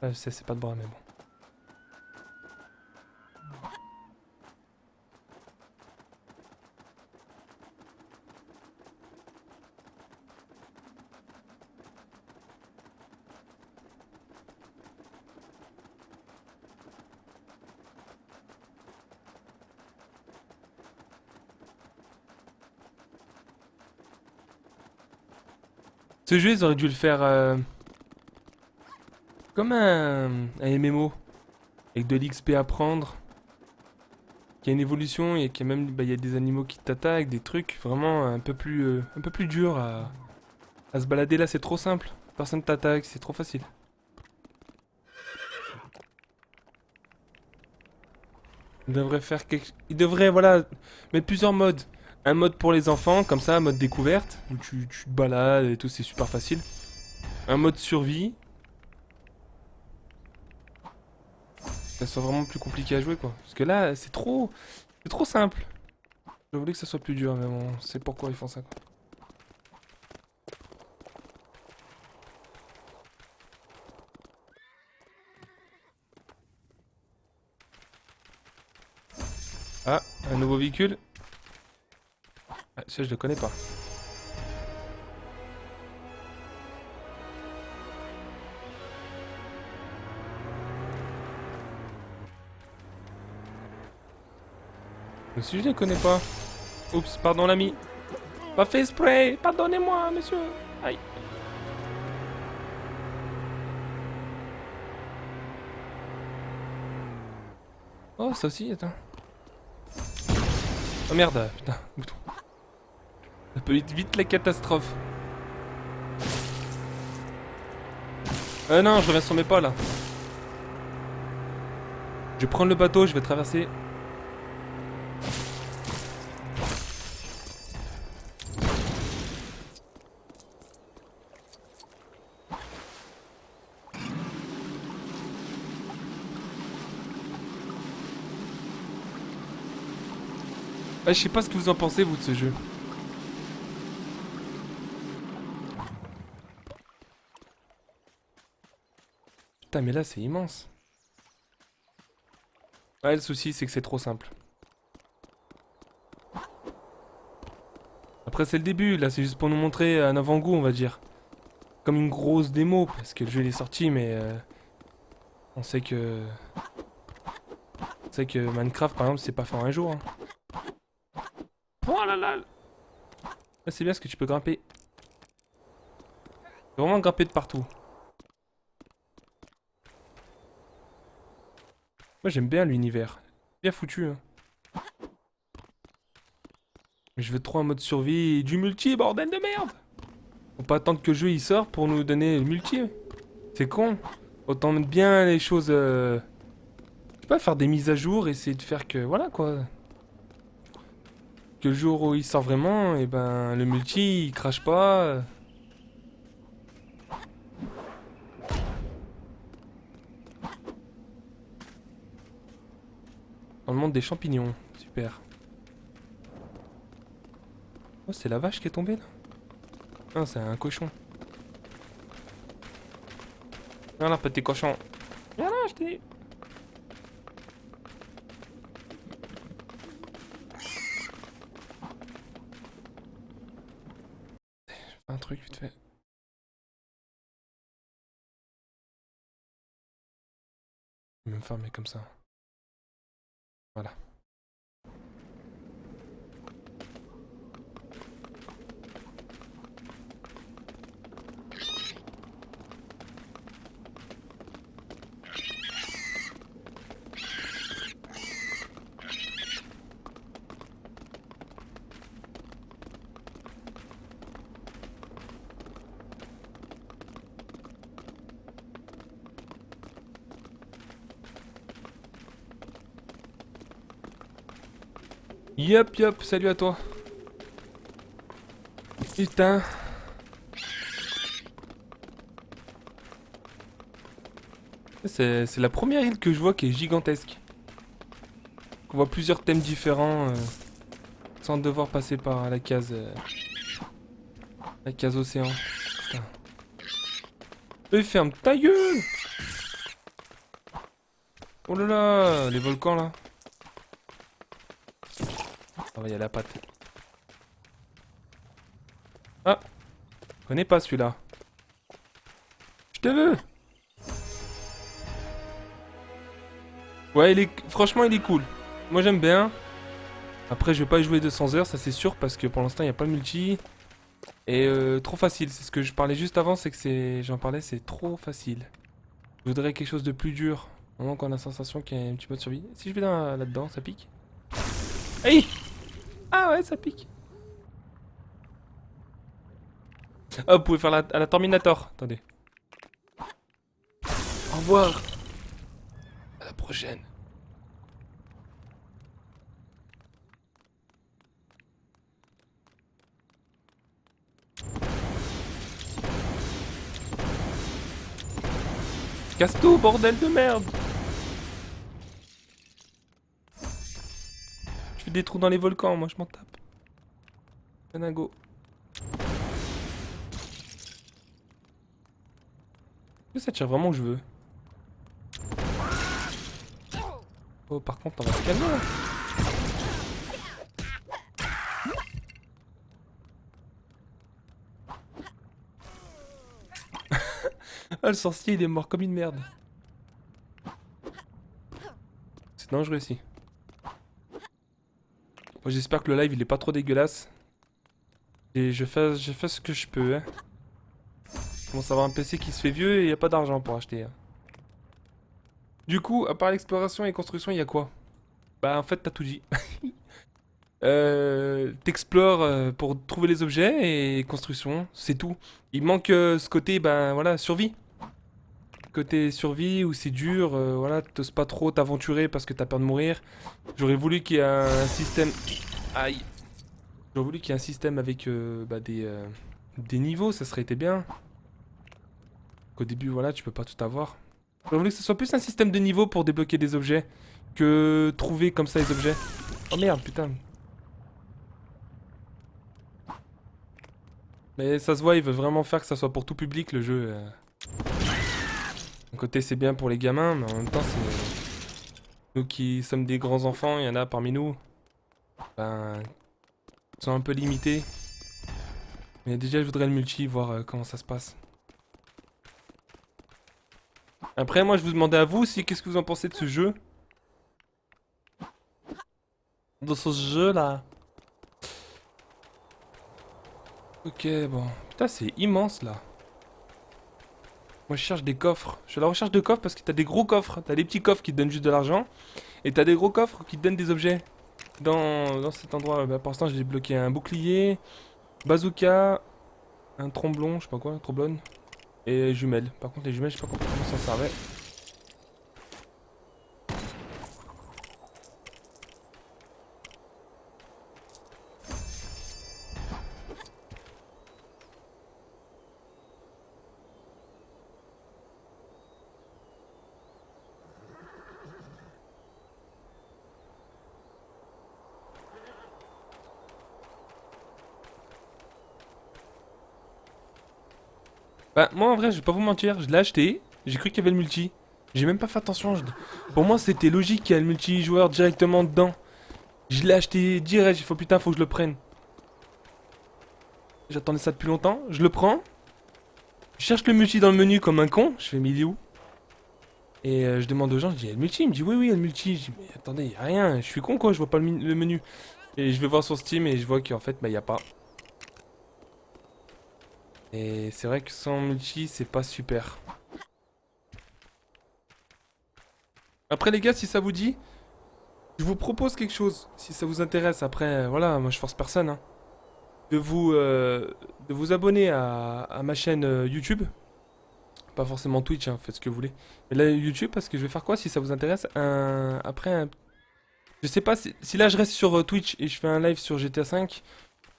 Ouais, c'est pas de bras, mais bon. Ce jeu, ils auraient dû le faire comme un MMO. Avec de l'XP à prendre. Qui a une évolution et qui a même bah, il y a des animaux qui t'attaquent, des trucs vraiment un peu plus dur à se balader. Là, c'est trop simple. Personne t'attaque, c'est trop facile. Il devrait, voilà, mettre plusieurs modes. Un mode pour les enfants, comme ça, mode découverte, où tu te balades et tout, c'est super facile. Un mode survie. Ça soit vraiment plus compliqué à jouer, quoi. Parce que là, c'est trop simple. Je voulais que ça soit plus dur, mais bon, c'est pourquoi ils font ça, quoi. Ah, un nouveau véhicule. Ah, ça, je le connais pas. Si je les connais pas. Oups, pardon l'ami. Pas fait spray. Pardonnez-moi, monsieur. Aïe. Oh, ça aussi, attends. Oh merde, putain, bouton. Ça peut être vite la catastrophe. Non, je reviens sur mes pas là. Je vais prendre le bateau, je vais traverser. Ah, je sais pas ce que vous en pensez, vous, de ce jeu. Putain, mais là, c'est immense. Ouais, le souci, c'est que c'est trop simple. Après, c'est le début, là, c'est juste pour nous montrer un avant-goût, on va dire. Comme une grosse démo, parce que le jeu il est sorti, mais on sait que... On sait que Minecraft, par exemple, c'est pas fait en un jour. Hein. Oh là là! Là, c'est bien parce que tu peux grimper. Tu peux vraiment grimper de partout. Moi, j'aime bien l'univers. Bien foutu, hein. Mais je veux trop un mode survie et du multi, bordel de merde! Faut pas attendre que le jeu il sort pour nous donner le multi. C'est con. Autant mettre bien les choses... Je sais pas, faire des mises à jour, essayer de faire que... Voilà, quoi. Que le jour où il sort vraiment, et ben le multi il crache pas. Dans le monde des champignons, super. Oh, c'est la vache qui est tombée là? Non, c'est un cochon. Viens là, petit cochon. Viens là, je t'ai dit. Un truc vite fait. Je vais me farmer comme ça. Voilà. Yop yop, salut à toi. Putain. C'est la première île que je vois qui est gigantesque. On voit plusieurs thèmes différents sans devoir passer par la case océan. Putain. Mais ferme ta gueule! Oh là là, les volcans là. On va y aller à la patte. Ah, je connais pas celui-là. Je te veux. Ouais, franchement, il est cool. Moi, j'aime bien. Après, je vais pas y jouer 200 heures, ça c'est sûr, parce que pour l'instant, il n'y a pas le multi. Et trop facile. C'est ce que je parlais juste avant, c'est que j'en parlais, c'est trop facile. Je voudrais quelque chose de plus dur. Vraiment qu'on a la sensation qu'il y a un petit peu de survie. Si je vais là-dedans, ça pique. Hey! Ah ouais, ça pique. Ah, vous pouvez faire à la Terminator. Attendez. Au revoir. À la prochaine. Casse tout, bordel de merde. Je fais des trous dans les volcans, moi je m'en tape. Go. Ça tire vraiment où je veux. Oh, par contre, on va se calmer là. Ah, le sorcier il est mort comme une merde. C'est dangereux ici. Bon, j'espère que le live il est pas trop dégueulasse. Et je fais ce que je peux. Hein. Je commence à avoir un PC qui se fait vieux et il n'y a pas d'argent pour acheter. Hein. Du coup, à part l'exploration et construction, il y a quoi? Bah en fait t'as tout dit. T'explores pour trouver les objets et construction, c'est tout. Il manque ce côté, ben voilà, survie. côté survie où c'est dur, voilà, t'oses pas trop t'aventurer parce que t'as peur de mourir. J'aurais voulu qu'il y ait un système... Aïe. J'aurais voulu qu'il y ait un système avec bah, des niveaux, ça serait été bien. Qu'au début, voilà, tu peux pas tout avoir. J'aurais voulu que ce soit plus un système de niveaux pour débloquer des objets que trouver comme ça les objets. Oh merde, putain. Mais ça se voit, ils veulent vraiment faire que ça soit pour tout public le jeu. D'un côté, c'est bien pour les gamins, mais en même temps, c'est... Nous qui sommes des grands enfants, il y en a parmi nous. Ben... Ils sont un peu limités. Mais déjà, je voudrais le multi, voir comment ça se passe. Après, moi, je vous demandais à vous aussi, qu'est-ce que vous en pensez de ce jeu? De ce jeu-là. Ok, bon. Putain, c'est immense, là. Moi, je cherche des coffres. Je suis à la recherche de coffres parce que t'as des gros coffres. T'as des petits coffres qui te donnent juste de l'argent. Et t'as des gros coffres qui te donnent des objets. Dans cet endroit, bah, pour l'instant, j'ai débloqué un bouclier, bazooka, un tromblon, je sais pas quoi, trombone, et jumelles. Par contre, les jumelles, je sais pas comment ça servait. Bah, moi, en vrai, je vais pas vous mentir, je l'ai acheté, j'ai cru qu'il y avait le multi. J'ai même pas fait attention. Pour moi, c'était logique qu'il y ait le multijoueur directement dedans. Je l'ai acheté direct, j'ai fait putain, faut que je le prenne. J'attendais ça depuis longtemps, je le prends. Je cherche le multi dans le menu comme un con, je fais mais il est où? Et je demande aux gens, je dis, il y a le multi? Il me dit, oui, oui, il y a le multi. Je dis, mais attendez, il y a rien, je suis con quoi, je vois pas le menu. Et je vais voir sur Steam et je vois qu'en fait, bah, il y a pas. Et c'est vrai que sans multi, c'est pas super. Après les gars, si ça vous dit, je vous propose quelque chose, si ça vous intéresse. Après, voilà, moi je force personne, hein. De vous abonner à ma chaîne YouTube. Pas forcément Twitch, hein, faites ce que vous voulez. Mais là, YouTube, parce que je vais faire quoi si ça vous intéresse je sais pas si là je reste sur Twitch et je fais un live sur GTA V.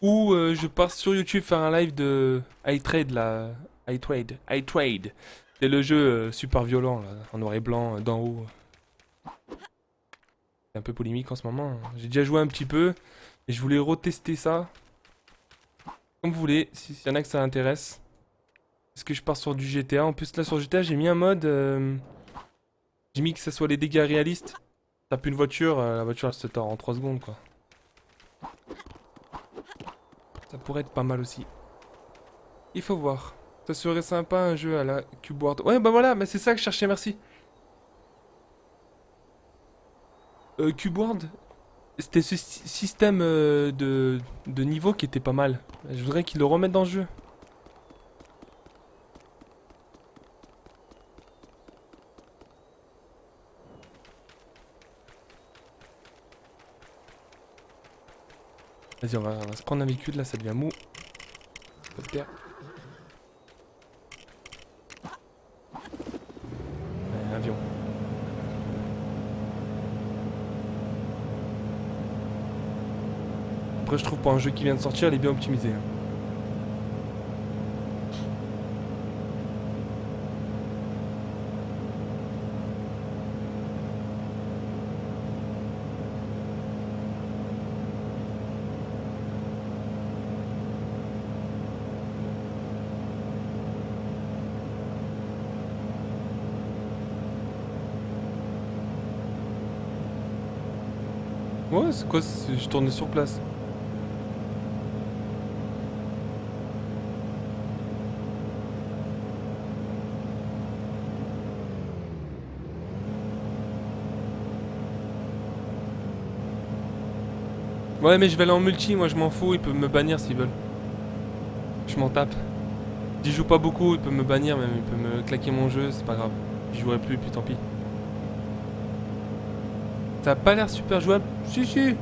Ou je pars sur YouTube faire un live de iTrade là. iTrade. C'est le jeu super violent là, en noir et blanc, d'en haut. C'est un peu polémique en ce moment, hein. J'ai déjà joué un petit peu et je voulais retester ça. Comme vous voulez, s'il y en a que ça intéresse. Est-ce que je pars sur du GTA? En plus là sur GTA j'ai mis un mode. J'ai mis que ça soit les dégâts réalistes. Tape une voiture, la voiture elle se tord en 3 secondes quoi. Ça pourrait être pas mal aussi. Il faut voir. Ça serait sympa un jeu à la Cubeward. Ouais bah voilà, bah c'est ça que je cherchais, merci. Cubeward, c'était ce système de niveau qui était pas mal. Je voudrais qu'ils le remettent dans le jeu. Vas-y, on va se prendre un véhicule, là ça devient mou. Helicoptère. Avion. Après je trouve pour un jeu qui vient de sortir, il est bien optimisé, hein. Ouais, c'est quoi? Je tournais sur place. Ouais, mais je vais aller en multi, moi je m'en fous, ils peuvent me bannir s'ils veulent. Je m'en tape. J'y joue pas beaucoup, ils peuvent me bannir, même ils peuvent me claquer mon jeu, c'est pas grave. J'y jouerai plus, puis tant pis. Ça a pas l'air super jouable. Si, si.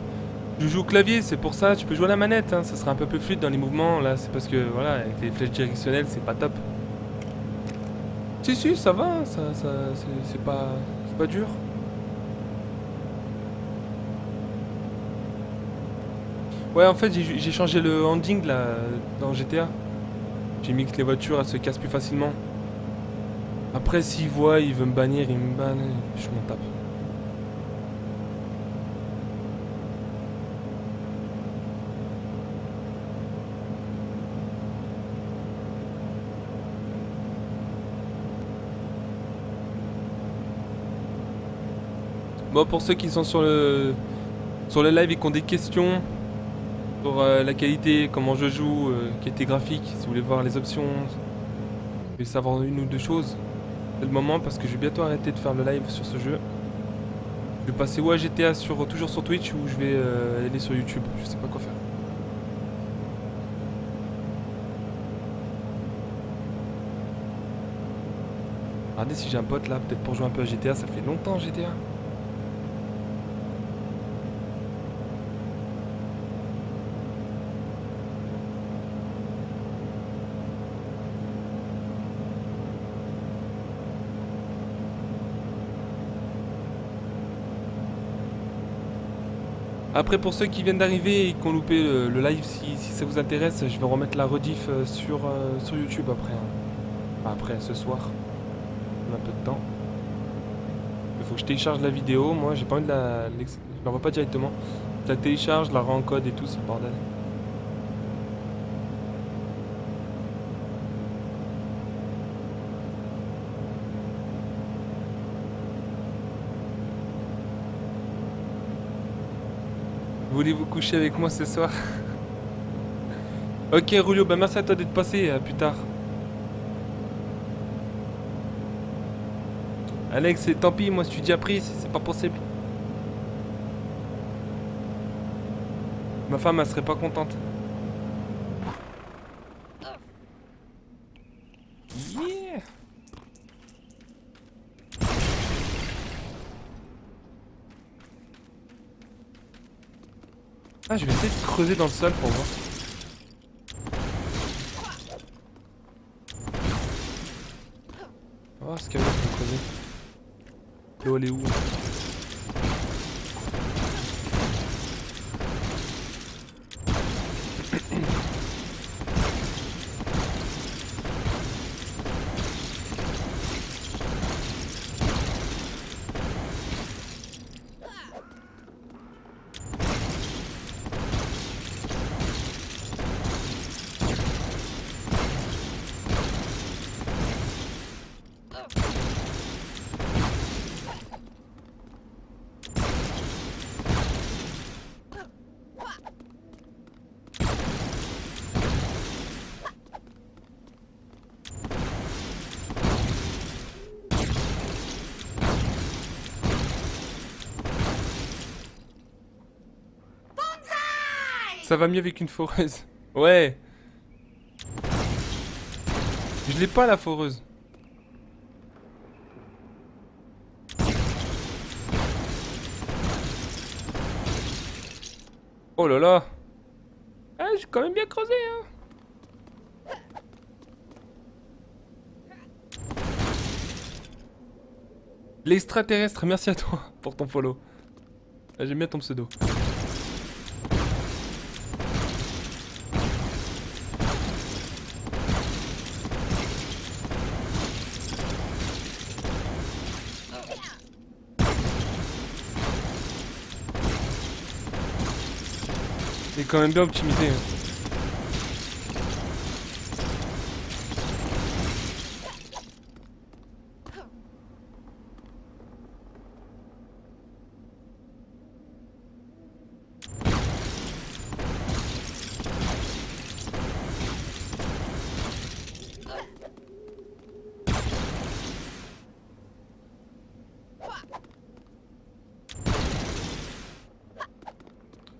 Je joue au clavier, c'est pour ça. Tu peux jouer à la manette, hein. Ça sera un peu plus fluide dans les mouvements. Là, c'est parce que, voilà, avec les flèches directionnelles, c'est pas top. Si, ça va, hein, c'est pas dur. Ouais, en fait, j'ai changé le handling là dans GTA. J'ai mis que les voitures elles se cassent plus facilement. Après, s'il voit, il veut me bannir, il me banne, je m'en tape. Bon, pour ceux qui sont sur le live et qui ont des questions sur la qualité, comment je joue, qualité graphique, si vous voulez voir les options, vous voulez savoir une ou deux choses, c'est le moment parce que je vais bientôt arrêter de faire le live sur ce jeu. Je vais passer ou à GTA toujours sur Twitch ou je vais aller sur YouTube, je sais pas quoi faire. Regardez si j'ai un pote là, peut-être pour jouer un peu à GTA, ça fait longtemps GTA. Après, pour ceux qui viennent d'arriver et qui ont loupé le live, si ça vous intéresse, je vais remettre la rediff sur YouTube après, hein. Enfin, après, ce soir. On a un peu de temps. Il faut que je télécharge la vidéo. Moi, j'ai pas envie de je l'envoie pas directement. Je la télécharge, je la re-encode et tout, c'est le bordel. Voulez-vous coucher avec moi ce soir? Ok, Rulio, bah merci à toi d'être passé. À plus tard. Alex, tant pis, moi, si tu dis après, c'est pas possible. Ma femme, elle serait pas contente. Yeah! Ah, je vais essayer de creuser dans le sol pour voir. On va voir ce qu'il y a pour creuser. L'eau, elle est où? Ça va mieux avec une foreuse. Ouais. Je l'ai pas la foreuse. Oh là là. Ah, j'ai quand même bien creusé, hein. L'extraterrestre, merci à toi pour ton follow. Ah, j'aime bien ton pseudo. Il est quand même bien optimisé, hein.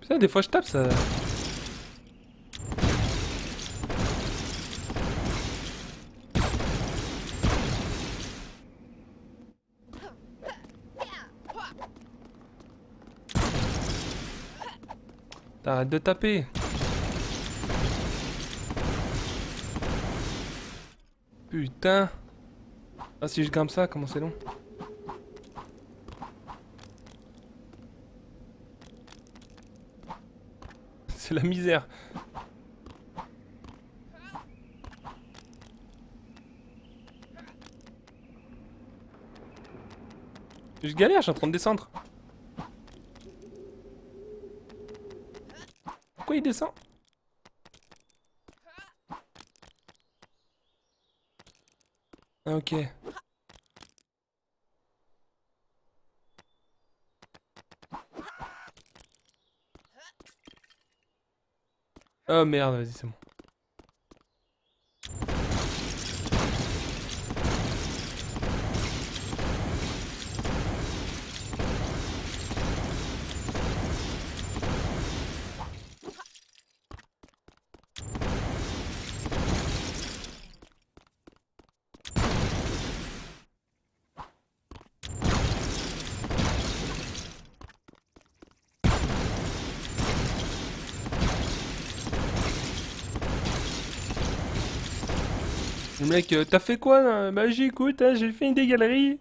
Putain, des fois je tape ça. Arrête de taper. Putain. Ah, si je grimpe ça, comment c'est long? C'est la misère. Je galère, je suis en train de descendre. Pourquoi il descend? Ah, ok. Oh merde, vas-y, c'est bon. Le mec, t'as fait quoi là? Bah j'écoute, hein, j'ai fait une des galeries.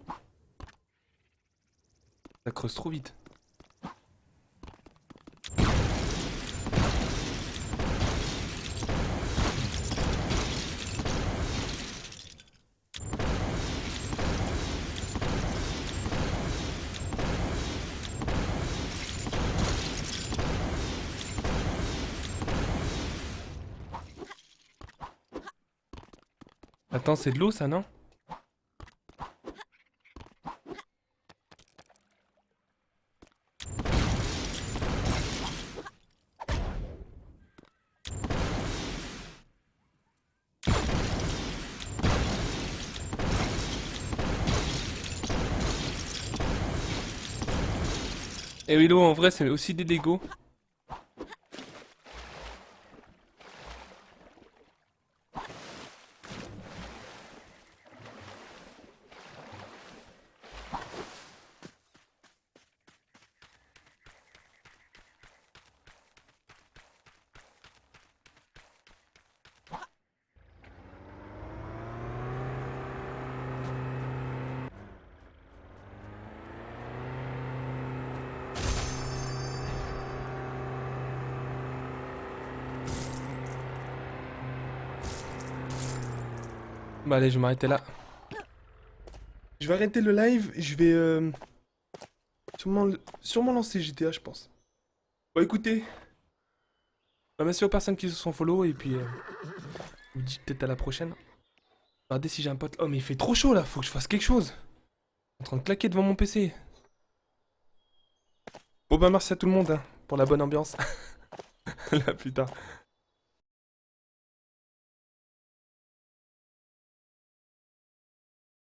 Ça creuse trop vite. Attends, c'est de l'eau ça, non? Et oui, l'eau en vrai, c'est aussi des Legos. Bah allez, je vais m'arrêter là. Je vais arrêter le live, je vais sûrement lancer GTA, je pense. Bon, écoutez, bah, merci aux personnes qui se sont follow et puis je vous dis peut-être à la prochaine. Regardez si j'ai un pote. Oh, mais il fait trop chaud là, faut que je fasse quelque chose. Je suis en train de claquer devant mon PC. Bon, bah merci à tout le monde hein, pour la bonne ambiance. À plus tard.